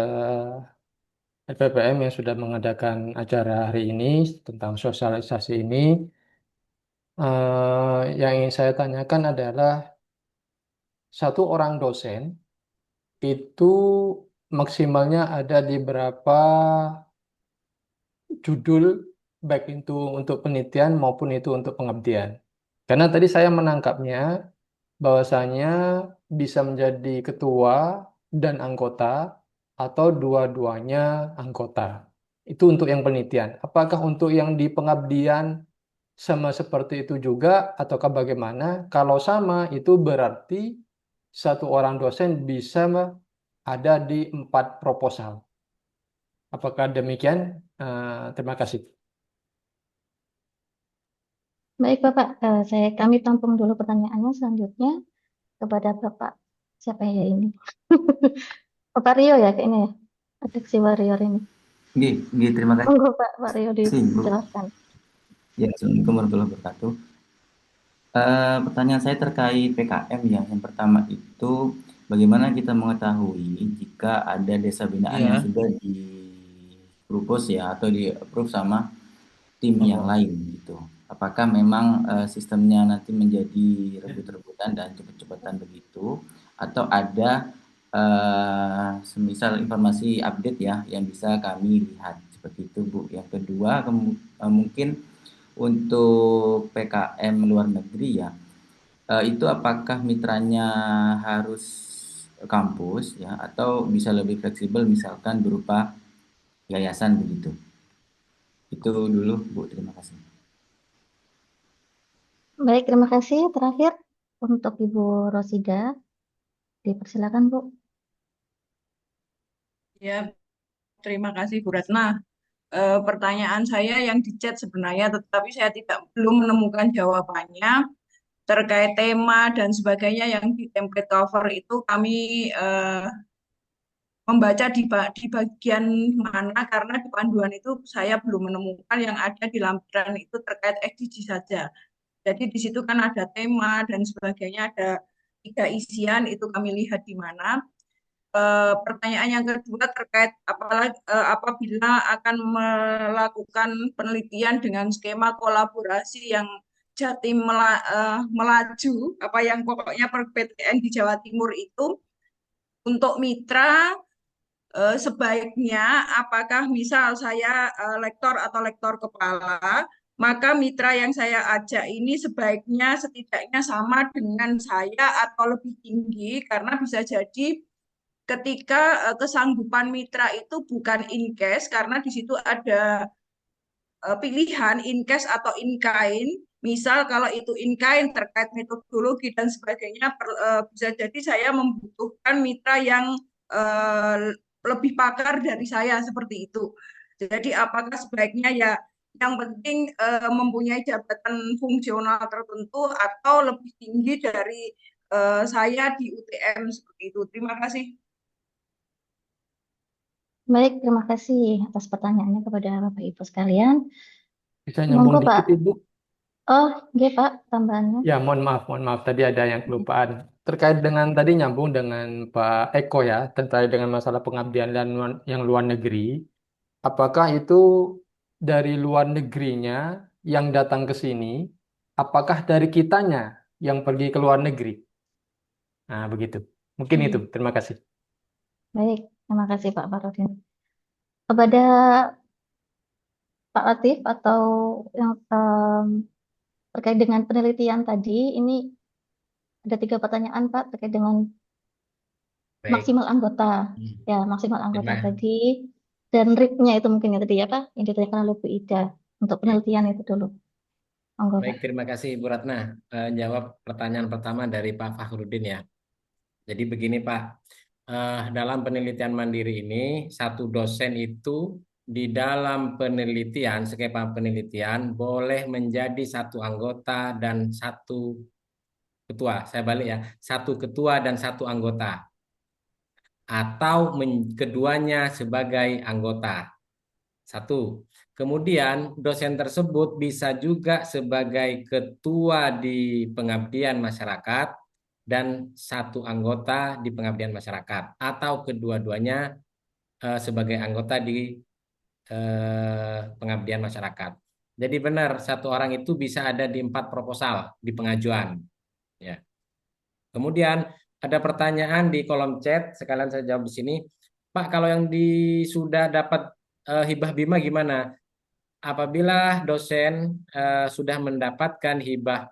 H: LPPM yang sudah mengadakan acara hari ini tentang sosialisasi ini. Yang ingin saya tanyakan adalah satu orang dosen itu maksimalnya ada di berapa judul, baik itu untuk penelitian maupun itu untuk pengabdian. Karena tadi saya menangkapnya bahwasanya bisa menjadi ketua dan anggota atau dua-duanya anggota. Itu untuk yang penelitian. Apakah untuk yang di pengabdian sama seperti itu juga ataukah bagaimana? Kalau sama itu berarti satu orang dosen bisa ada di 4 proposal. Apakah demikian? Terima kasih.
A: Baik Bapak, kami tampung dulu pertanyaannya. Selanjutnya kepada Bapak, siapa ya ini? Bapak Rio ya kayaknya ya, Adeksi Warrior ini.
I: Nggih, terima kasih,
A: Monggo Pak Rio
I: Bu.
A: dijelaskan.
I: Ya, Assalamualaikum warahmatullahi wabarakatuh. Pertanyaan saya terkait PKM ya. Yang pertama itu bagaimana kita mengetahui jika ada desa binaan yang
G: Iya.
I: sudah di propose ya atau di approve sama tim yang lain gitu. Apakah memang sistemnya nanti menjadi rebut-rebutan dan cepet-cepetan begitu atau ada semisal informasi update ya yang bisa kami lihat seperti itu, Bu. Yang kedua mungkin untuk PKM luar negeri ya, itu apakah mitranya harus kampus ya atau bisa lebih fleksibel misalkan berupa yayasan begitu. Itu dulu, Bu. Terima kasih.
A: Baik, terima kasih. Terakhir untuk Ibu Rosida, dipersilakan Bu.
J: Ya, terima kasih Bu Retna. Pertanyaan saya yang di chat sebenarnya, tetapi saya belum menemukan jawabannya terkait tema dan sebagainya yang di template cover itu kami membaca di bagian mana, karena di panduan itu saya belum menemukan, yang ada di lampiran itu terkait SDG saja. Jadi di situ kan ada tema dan sebagainya, ada 3 isian, itu kami lihat di mana. Pertanyaan yang kedua terkait apabila akan melakukan penelitian dengan skema kolaborasi yang Jatim melaju, apa yang pokoknya per PTN di Jawa Timur itu, untuk mitra sebaiknya apakah misal saya lektor atau lektor kepala, maka mitra yang saya ajak ini sebaiknya setidaknya sama dengan saya atau lebih tinggi, karena bisa jadi ketika kesanggupan mitra itu bukan in cash, karena di situ ada pilihan in cash atau in kind. Misal kalau itu in kind terkait metodologi dan sebagainya, bisa jadi saya membutuhkan mitra yang lebih pakar dari saya seperti itu. Jadi apakah sebaiknya ya yang penting mempunyai jabatan fungsional tertentu atau lebih tinggi dari saya di UTM seperti itu. Terima kasih.
A: Baik, terima kasih atas pertanyaannya kepada Bapak Ibu sekalian.
H: Bisa nyambung
A: Monggo Pak.
H: dikit, Ibu?
A: Oh, nggih Pak, tambahannya.
H: Ya, mohon maaf. Tadi ada yang kelupaan. Terkait dengan tadi nyambung dengan Pak Eko ya, terkait dengan masalah pengabdian dan yang luar negeri. Apakah itu dari luar negerinya yang datang ke sini? Apakah dari kitanya yang pergi ke luar negeri? Nah, begitu. Mungkin itu. Terima kasih.
A: Baik, terima kasih Pak Farudin. Kepada Pak Latif atau yang terkait dengan penelitian tadi, ini ada 3 pertanyaan Pak terkait dengan
C: Baik.
A: maksimal anggota. Ya, maksimal anggota tadi. Dan RIP-nya itu mungkin ya tadi ya Pak, yang ditanyakan oleh Bu Ida. Untuk penelitian itu dulu. Monggo, Pak.
C: Baik, terima kasih Ibu Ratna. Jawab pertanyaan pertama dari Pak Fakhrudin ya. Jadi begini Pak, dalam penelitian mandiri ini satu dosen itu di dalam penelitian, skema penelitian boleh menjadi satu anggota dan satu ketua. Saya balik ya, satu ketua dan satu anggota, atau keduanya sebagai anggota. Satu. Kemudian dosen tersebut bisa juga sebagai ketua di pengabdian masyarakat dan satu anggota di pengabdian masyarakat, atau kedua-duanya sebagai anggota di pengabdian masyarakat. Jadi benar, satu orang itu bisa ada di 4 proposal di pengajuan. Ya. Kemudian ada pertanyaan di kolom chat, sekalian saya jawab di sini. Pak, kalau yang sudah dapat hibah BIMA gimana? Apabila dosen sudah mendapatkan hibah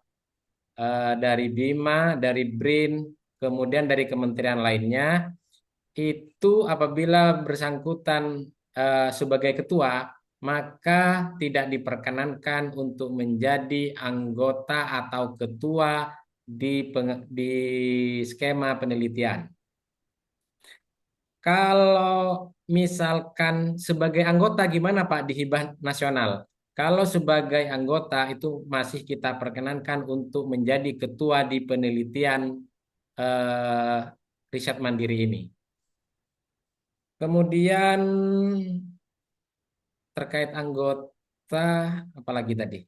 C: dari BIMA, dari BRIN, kemudian dari kementerian lainnya, itu apabila bersangkutan sebagai ketua, maka tidak diperkenankan untuk menjadi anggota atau ketua di skema penelitian. Kalau misalkan sebagai anggota gimana Pak di hibah nasional? Kalau sebagai anggota itu masih kita perkenankan untuk menjadi ketua di penelitian riset mandiri ini. Kemudian terkait anggota, apalagi tadi?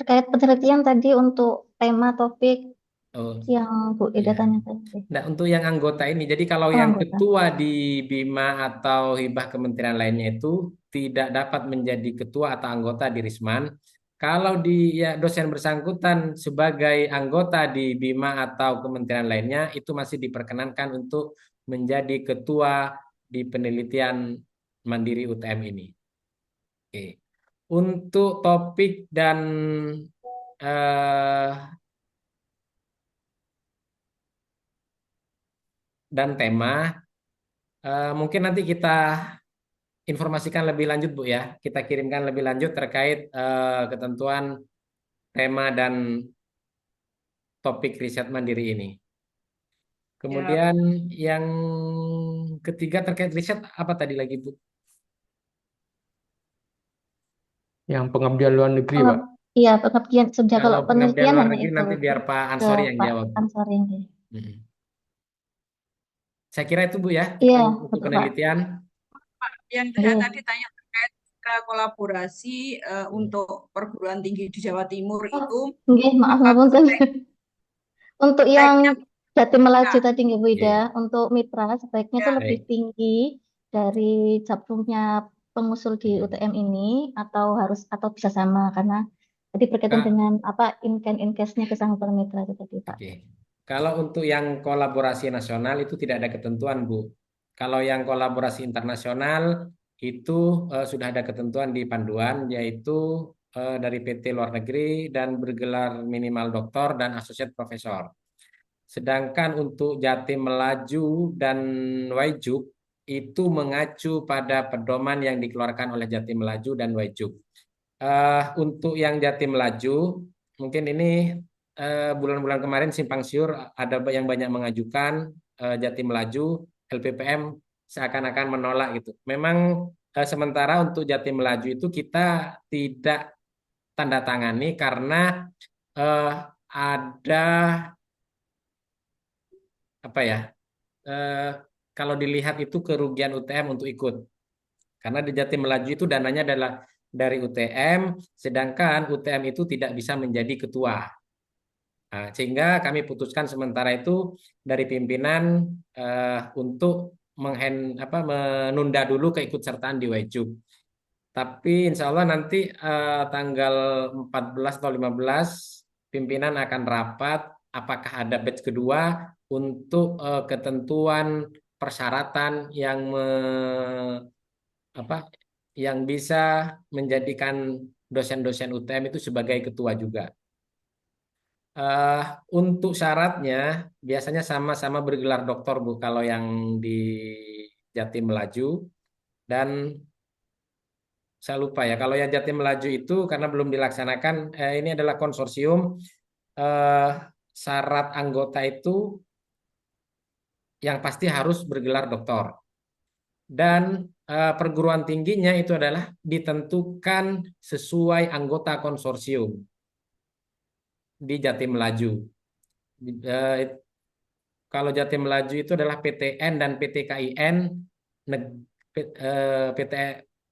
A: Terkait penelitian tadi untuk tema topik
C: Oh,
A: yang Bu Ida
C: iya.
A: tanya tadi.
C: Nah, untuk yang anggota ini, jadi kalau
A: Oh,
C: yang
A: anggota.
C: ketua di BIMA atau hibah kementerian lainnya itu tidak dapat menjadi ketua atau anggota di Risman. Kalau dosen bersangkutan sebagai anggota di BIMA atau kementerian lainnya, itu masih diperkenankan untuk menjadi ketua di penelitian mandiri UTM ini. Oke. Untuk topik dan tema, mungkin nanti kita informasikan lebih lanjut Bu ya. Kita kirimkan lebih lanjut terkait ketentuan tema dan topik riset mandiri ini. Kemudian yang ketiga terkait riset apa tadi lagi Bu?
H: Yang pengabdian luar negeri, Pak.
A: Iya, pengabdian sudah kalau
C: pengabdian
A: penelitian
C: luar
A: hanya
C: negeri
A: itu
C: nanti biar Pak Ansori yang
A: Pak
C: jawab.
A: Ansori.
C: Saya kira itu Bu ya,
A: Iya,
C: untuk
A: betul, Pak.
C: penelitian.
J: Pak, yang saya tadi tanya terkait kolaborasi untuk perguruan tinggi di Jawa Timur itu.
A: Nggih, maaf ngapunten. Untuk yang Jatim Melaju tadi nggih Bu Ida, untuk mitra sebaiknya itu lebih tinggi dari jablungnya pengusul di UTM ini atau bisa sama karena tadi berkaitan dengan in-case-nya kesanggupan mitra itu tadi Pak.
C: Oke. Kalau untuk yang kolaborasi nasional itu tidak ada ketentuan Bu. Kalau yang kolaborasi internasional itu sudah ada ketentuan di panduan, yaitu dari PT luar negeri dan bergelar minimal doktor dan asosiat profesor. Sedangkan untuk Jatim Melaju dan Waijuk itu mengacu pada pedoman yang dikeluarkan oleh Jatim Melaju dan Waijuk. Untuk yang Jatim Melaju, mungkin ini bulan-bulan kemarin simpang siur ada yang banyak mengajukan Jatim Melaju, LPPM seakan-akan menolak gitu. Memang sementara untuk Jatim Melaju itu kita tidak tanda tangani karena ada apa ya? Kalau dilihat itu kerugian UTM untuk ikut. Karena di Jatim Melaju itu dananya adalah dari UTM, sedangkan UTM itu tidak bisa menjadi ketua. Nah, sehingga kami putuskan sementara itu dari pimpinan untuk menunda dulu keikutsertaan di Waijuk. Tapi insya Allah nanti tanggal 14 atau 15 pimpinan akan rapat apakah ada batch kedua untuk ketentuan persyaratan yang bisa menjadikan dosen-dosen UTM itu sebagai ketua juga. Untuk syaratnya biasanya sama-sama bergelar doktor Bu kalau yang di Jatim Melaju, dan saya lupa ya. Kalau yang Jatim Melaju itu karena belum dilaksanakan, ini adalah konsorsium. eh, Syarat anggota itu yang pasti harus bergelar doktor. Dan perguruan tingginya itu adalah ditentukan sesuai anggota konsorsium di Jatim Melaju. Eh, Kalau Jatim Melaju itu adalah PTN dan PTKIN,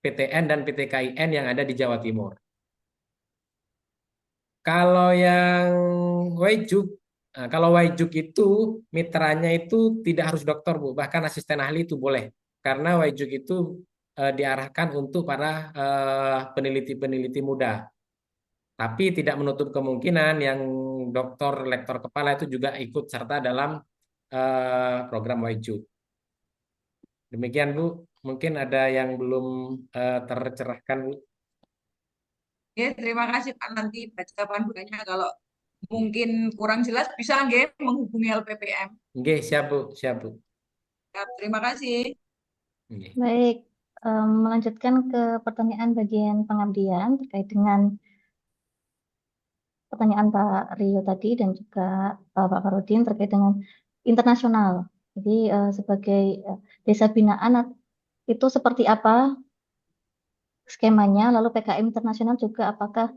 C: PTN dan PTKIN yang ada di Jawa Timur. Kalau yang Waijuk, kalau Waijuk itu mitranya itu tidak harus dokter, Bu, bahkan asisten ahli itu boleh. Karena Waijuk itu diarahkan untuk para peneliti-peneliti muda. Tapi tidak menutup kemungkinan yang doktor, lektor kepala itu juga ikut serta dalam program Waijuk. Demikian, Bu. Mungkin ada yang belum tercerahkan, Bu.
J: Ya, terima kasih Pak. Nanti baca panduannya kalau mungkin kurang jelas bisa nggih menghubungi LPPM.
C: Nggih, siap, Bu. Siap, Bu.
J: Ya, terima kasih.
C: Nggih.
A: Baik, melanjutkan ke pertanyaan bagian pengabdian terkait dengan pertanyaan Pak Rio tadi dan juga Pak Farudin terkait dengan internasional. Jadi sebagai desa binaan itu seperti apa skemanya, lalu PKM internasional juga apakah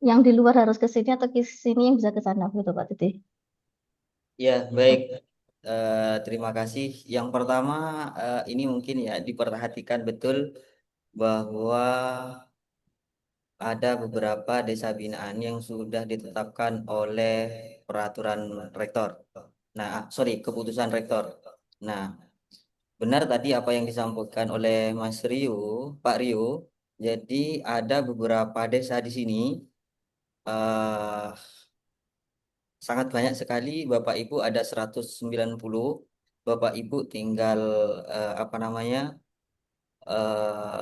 A: yang di luar harus ke sini atau ke sini yang bisa ke sana, gitu Pak Titi.
F: Ya, baik. Terima kasih. Yang pertama, ini mungkin ya diperhatikan betul bahwa ada beberapa desa binaan yang sudah ditetapkan oleh peraturan rektor. Nah, sorry, keputusan rektor. Nah, benar tadi apa yang disampaikan oleh Mas Rio, Pak Rio. Jadi ada beberapa desa di sini, eh, sangat banyak sekali. Bapak Ibu ada 190. Bapak Ibu tinggal apa namanya?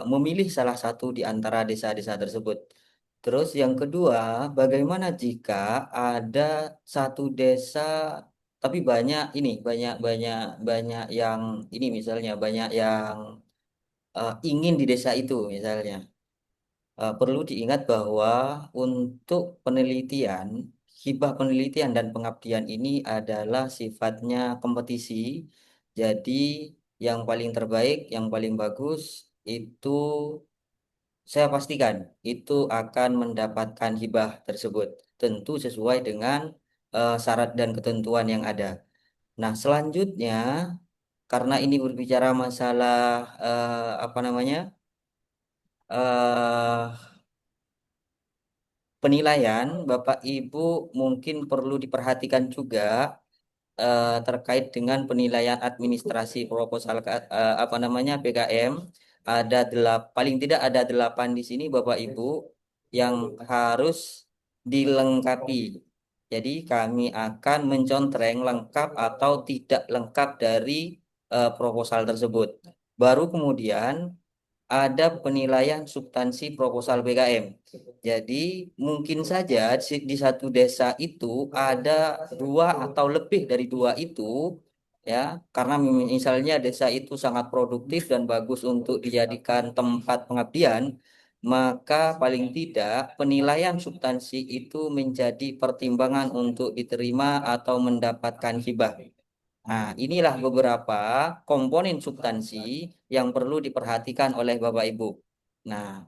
F: Memilih salah satu di antara desa-desa tersebut. Terus yang kedua, bagaimana jika ada satu desa tapi banyak ini, banyak banyak banyak yang ini misalnya banyak yang ingin di desa itu misalnya. Perlu diingat bahwa untuk penelitian, hibah penelitian dan pengabdian ini adalah sifatnya kompetisi. Jadi yang paling terbaik, yang paling bagus itu saya pastikan itu akan mendapatkan hibah tersebut. Tentu sesuai dengan syarat dan ketentuan yang ada. Nah, selanjutnya karena ini berbicara masalah apa namanya? eh penilaian, Bapak Ibu mungkin perlu diperhatikan juga terkait dengan penilaian administrasi proposal apa namanya PKM. Ada paling tidak ada 8 di sini Bapak Ibu yang harus dilengkapi. Jadi kami akan mencontreng lengkap atau tidak lengkap dari proposal tersebut. Baru kemudian ada penilaian substansi proposal PKM. Jadi mungkin saja di satu desa itu ada 2 atau lebih dari 2 itu ya, karena misalnya desa itu sangat produktif dan bagus untuk dijadikan tempat pengabdian, maka paling tidak penilaian substansi itu menjadi pertimbangan untuk diterima atau mendapatkan hibah. Nah, inilah beberapa komponen substansi yang perlu diperhatikan oleh Bapak Ibu. Nah,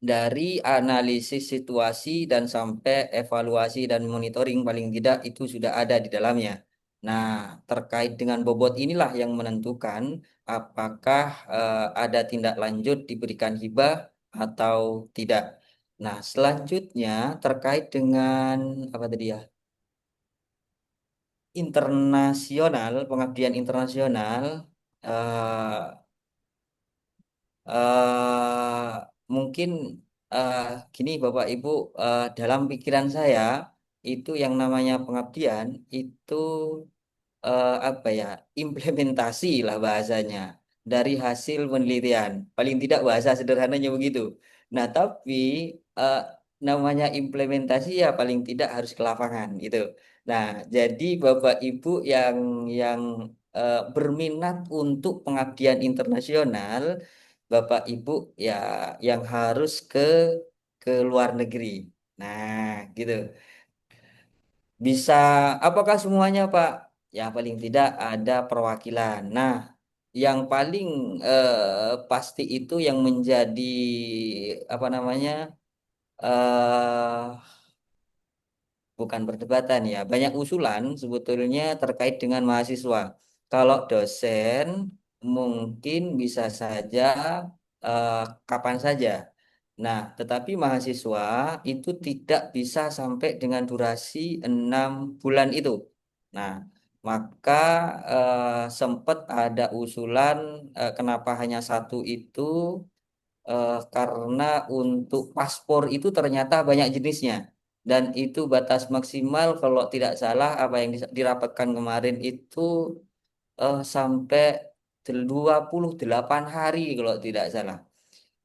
F: dari analisis situasi dan sampai evaluasi dan monitoring paling tidak itu sudah ada di dalamnya. Nah, terkait dengan bobot inilah yang menentukan apakah ada tindak lanjut diberikan hibah atau tidak. Nah, selanjutnya terkait dengan apa tadi ya? Internasional, pengabdian internasional, eh mungkin eh gini Bapak Ibu, dalam pikiran saya itu yang namanya pengabdian itu apa ya, implementasi lah bahasanya dari hasil penelitian. Paling tidak bahasa sederhananya begitu. Nah, tapi eh, namanya implementasi ya paling tidak harus ke lapangan gitu. Nah, jadi Bapak Ibu yang berminat untuk pengabdian internasional Bapak Ibu ya yang harus ke luar negeri. Nah, gitu. Bisa, apakah semuanya, Pak? Ya, paling tidak ada perwakilan. Nah, yang paling pasti itu yang menjadi apa namanya? eh Bukan perdebatan ya, banyak usulan sebetulnya terkait dengan mahasiswa. Kalau dosen mungkin bisa saja eh, kapan saja. Nah, tetapi mahasiswa itu tidak bisa sampai dengan durasi 6 bulan itu. Nah, maka sempat ada usulan kenapa hanya satu itu karena untuk paspor itu ternyata banyak jenisnya dan itu batas maksimal kalau tidak salah apa yang dirapatkan kemarin itu sampai 28 hari kalau tidak salah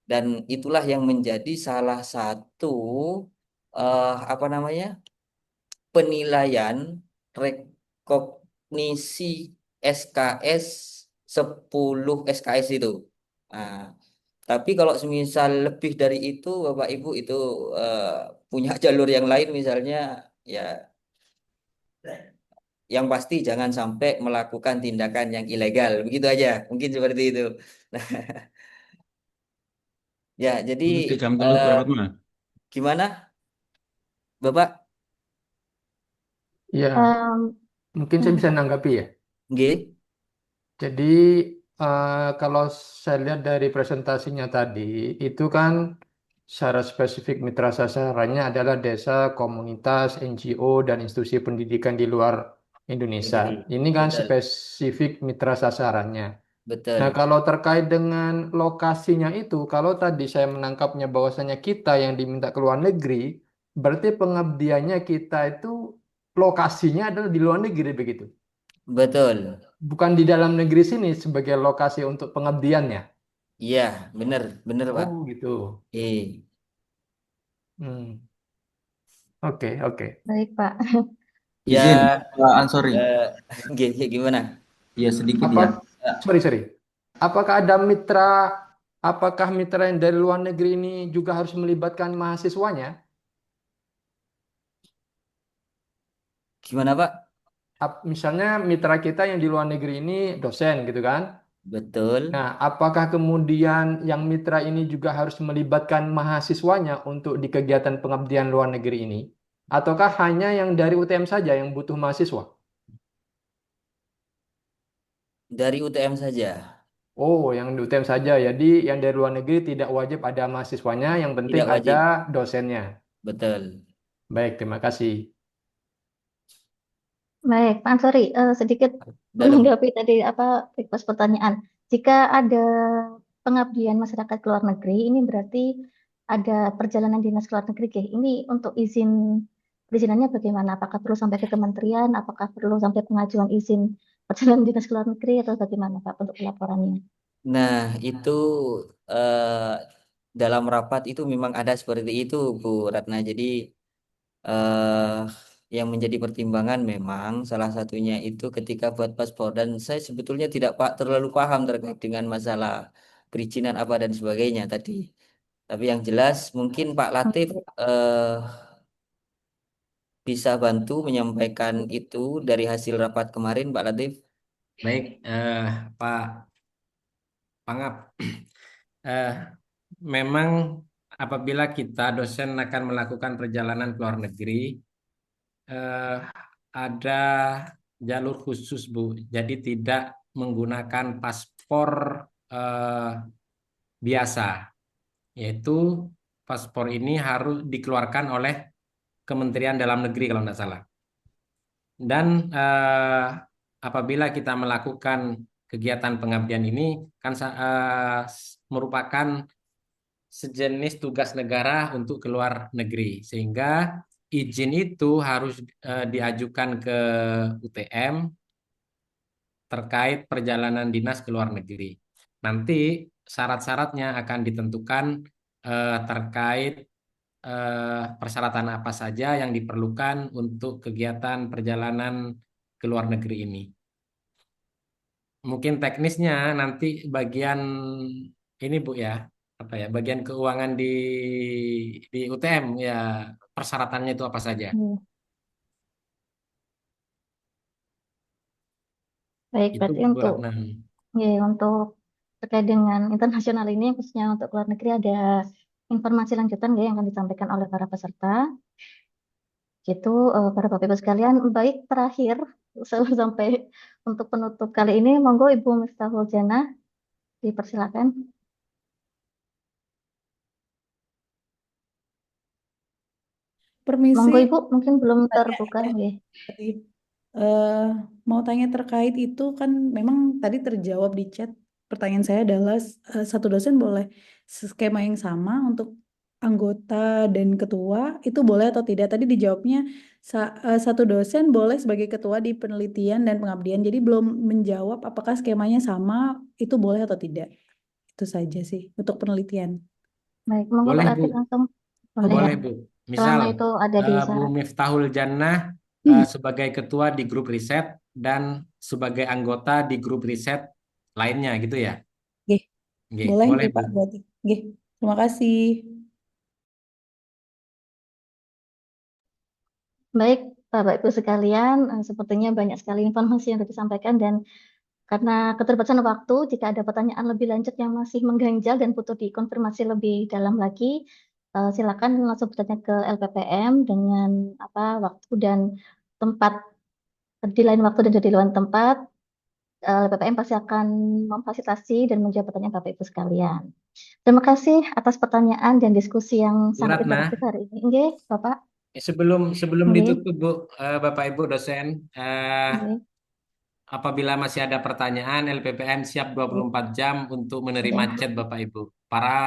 F: dan itulah yang menjadi salah satu apa namanya penilaian rekognisi SKS 10 SKS itu. Nah, tapi kalau semisal lebih dari itu, Bapak Ibu itu eh, punya jalur yang lain misalnya, ya yang pasti jangan sampai melakukan tindakan yang ilegal. Begitu aja, mungkin seperti itu. Nah, ya jadi
K: Untuk jam telu
F: eh,
K: berapa tuh, Mas?
F: gimana, Bapak?
H: Ya,
A: Em,
H: mungkin saya
A: hmm,
H: bisa nanggapi ya.
F: G?
H: Jadi kalau saya lihat dari presentasinya tadi, itu kan secara spesifik mitra sasarannya adalah desa, komunitas, NGO, dan institusi pendidikan di luar Indonesia.
F: Negeri.
H: Ini kan
F: Betul,
H: spesifik mitra sasarannya. Nah,
F: betul,
H: kalau terkait dengan lokasinya itu, kalau tadi saya menangkapnya bahwasanya kita yang diminta ke luar negeri, berarti pengabdiannya kita itu lokasinya adalah di luar negeri begitu.
F: betul.
H: Bukan di dalam negeri sini sebagai lokasi untuk pengabdiannya.
F: Iya, benar, benar, Pak.
H: Oh, gitu.
F: Eh,
H: Hmm. Oke, oke.
A: baik, Pak.
I: Izin,
F: ya,
I: Pak Ansori.
F: eh, gimana?
I: Ya sedikit
H: Apa,
I: ya. Ya,
H: sorry. Apakah ada mitra, apakah mitra yang dari luar negeri ini juga harus melibatkan mahasiswanya?
F: Gimana, Pak?
H: Misalnya mitra kita yang di luar negeri ini dosen gitu kan?
F: Betul.
H: Nah, apakah kemudian yang mitra ini juga harus melibatkan mahasiswanya untuk di kegiatan pengabdian luar negeri ini? Ataukah hanya yang dari UTM saja yang butuh mahasiswa?
F: Dari UTM saja.
H: Oh, yang di UTM saja. Jadi yang dari luar negeri tidak wajib ada mahasiswanya, yang penting
F: Tidak
H: ada
F: wajib.
H: dosennya.
F: Betul.
H: Baik, terima kasih.
A: Baik, Pak Ansori, sedikit
F: Dalam.
A: menanggapi tadi apa request pertanyaan. Jika ada pengabdian masyarakat ke luar negeri, ini berarti ada perjalanan dinas ke luar negeri, Ki. Ini untuk izin perizinannya bagaimana? Apakah perlu sampai ke kementerian? Apakah perlu sampai pengajuan izin perjalanan dinas ke luar negeri atau bagaimana, Pak, untuk pelaporannya?
F: Nah, itu eh, dalam rapat itu memang ada seperti itu, Bu Ratna. Jadi eh, yang menjadi pertimbangan memang salah satunya itu ketika buat paspor dan saya sebetulnya tidak terlalu paham terkait dengan masalah perizinan apa dan sebagainya tadi. Tapi yang jelas mungkin Pak Latif
A: Oke.
F: bisa bantu menyampaikan itu dari hasil rapat kemarin, Pak Latif.
C: Baik, Pak Pangap. Eh, Memang apabila kita dosen akan melakukan perjalanan ke luar negeri, eh, ada jalur khusus, Bu. Jadi tidak menggunakan paspor eh, biasa, yaitu paspor ini harus dikeluarkan oleh Kementerian Dalam Negeri kalau tidak salah. Dan apabila kita melakukan kegiatan pengabdian ini kan merupakan sejenis tugas negara untuk keluar negeri, sehingga izin itu harus diajukan ke UTM terkait perjalanan dinas ke luar negeri. Nanti syarat-syaratnya akan ditentukan terkait persyaratan apa saja yang diperlukan untuk kegiatan perjalanan ke luar negeri ini. Mungkin teknisnya nanti bagian ini Bu ya, apa ya, bagian keuangan di UTM ya, persyaratannya itu apa saja?
A: Hmm. Baik,
C: Itu
A: berarti
C: Bu Ratna.
A: untuk terkait dengan internasional ini, khususnya untuk luar negeri, ada informasi lanjutan ya yang akan disampaikan oleh para peserta. Gitu, para Bapak Ibu sekalian. Baik, terakhir sampai untuk penutup kali ini, monggo Ibu Miftahul Jannah, dipersilakan.
K: Permisi,
A: Monggo Ibu, mungkin belum
K: mau tanya
A: terbuka
K: ya.
A: ya.
K: Tadi, eh, mau tanya terkait itu kan memang tadi terjawab di chat. Pertanyaan saya adalah satu dosen boleh skema yang sama untuk anggota dan ketua itu boleh atau tidak? Tadi dijawabnya satu dosen boleh sebagai ketua di penelitian dan pengabdian. Jadi belum menjawab apakah skemanya sama itu boleh atau tidak. Itu saja sih untuk penelitian.
A: Baik, monggo
C: Boleh
A: Pak
C: Bu,
A: Latif langsung. Boleh ya.
C: boleh Bu. Misal
A: Selama itu ada di
C: Bu
A: syarat.
C: Miftahul Jannah sebagai ketua di grup riset dan sebagai anggota di grup riset lainnya gitu ya.
K: Oke,
C: Nggih,
K: boleh
C: boleh
K: nih
C: Bu.
K: Pak berarti. Oke, terima kasih.
A: Baik, Bapak Ibu sekalian, sepertinya banyak sekali informasi yang sudah disampaikan dan karena keterbatasan waktu, jika ada pertanyaan lebih lanjut yang masih mengganjal dan butuh dikonfirmasi lebih dalam lagi, silakan langsung bertanya ke LPPM dengan waktu dan tempat di lain waktu dan di lain tempat. LPPM pasti akan memfasilitasi dan menjawab pertanyaan Bapak Ibu sekalian. Terima kasih atas pertanyaan dan diskusi yang
C: Bu
A: sangat
C: Ratna,
A: interaktif hari ini. Nggih, Bapak.
C: sebelum
A: Nggih,
C: ditutup Bu, Bapak Ibu dosen,
A: nggih,
C: apabila masih ada pertanyaan, LPPM siap 24 jam untuk menerima
A: nggih.
C: chat Bapak Ibu. Para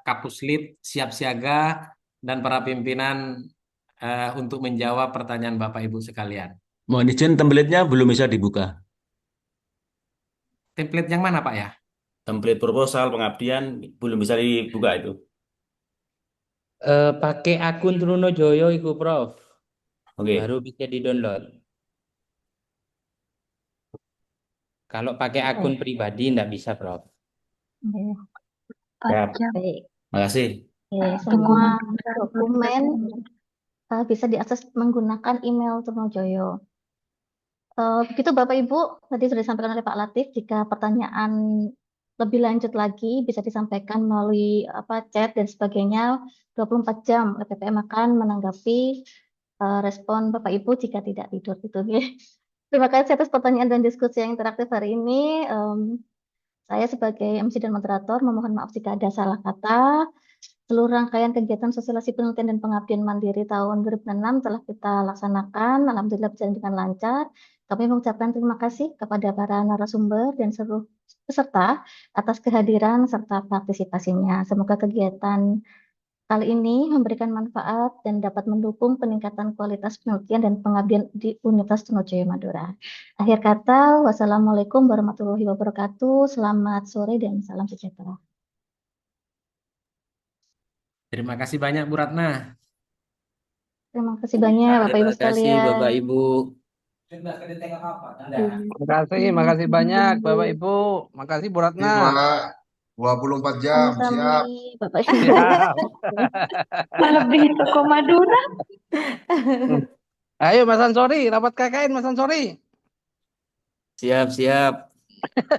C: kapus lead siap siaga dan para pimpinan untuk menjawab pertanyaan Bapak Ibu sekalian.
L: Mohon izin template-nya belum bisa dibuka.
C: Template yang mana Pak ya?
L: Template proposal pengabdian belum bisa dibuka itu.
G: Pakai akun Trunojoyo iku Prof.
L: Oke.
G: Baru bisa di-download. Kalau pakai akun pribadi enggak bisa, Prof.
A: Nggih.
L: Siap.
A: Baik.
L: Makasih.
A: Oke, semua dokumen bisa diakses menggunakan email Trunojoyo. Begitu Bapak Ibu, tadi sudah disampaikan oleh Pak Latif, jika pertanyaan lebih lanjut lagi bisa disampaikan melalui chat dan sebagainya, 24 jam LPPM akan menanggapi respon Bapak Ibu jika tidak tidur gitu ya. Terima kasih atas pertanyaan dan diskusi yang interaktif hari ini. Saya sebagai MC dan moderator memohon maaf jika ada salah kata. Seluruh rangkaian kegiatan sosialisasi penelitian dan pengabdian mandiri tahun 2006 telah kita laksanakan. Alhamdulillah berjalan dengan lancar. Kami mengucapkan terima kasih kepada para narasumber dan seluruh peserta atas kehadiran serta partisipasinya. Semoga kegiatan kali ini memberikan manfaat dan dapat mendukung peningkatan kualitas penelitian dan pengabdian di Universitas Trunojoyo Madura. Akhir kata, wassalamualaikum warahmatullahi wabarakatuh. Selamat sore dan salam sejahtera.
C: Terima kasih banyak Bu Ratna.
A: Terima kasih banyak Bapak Ibu
F: Terima kasih
A: sekalian.
F: Bapak Ibu.
B: Makasih banyak Bapak Ibu. Makasih Bu Ratna.
M: Pak, 24 jam,
A: Sama-sama
M: siap.
A: Bapak Ibu.
B: Siap.
J: Lebih toko Madura.
B: Ayo Mas Ansori, rapat KKN Mas Ansori.
F: Siap.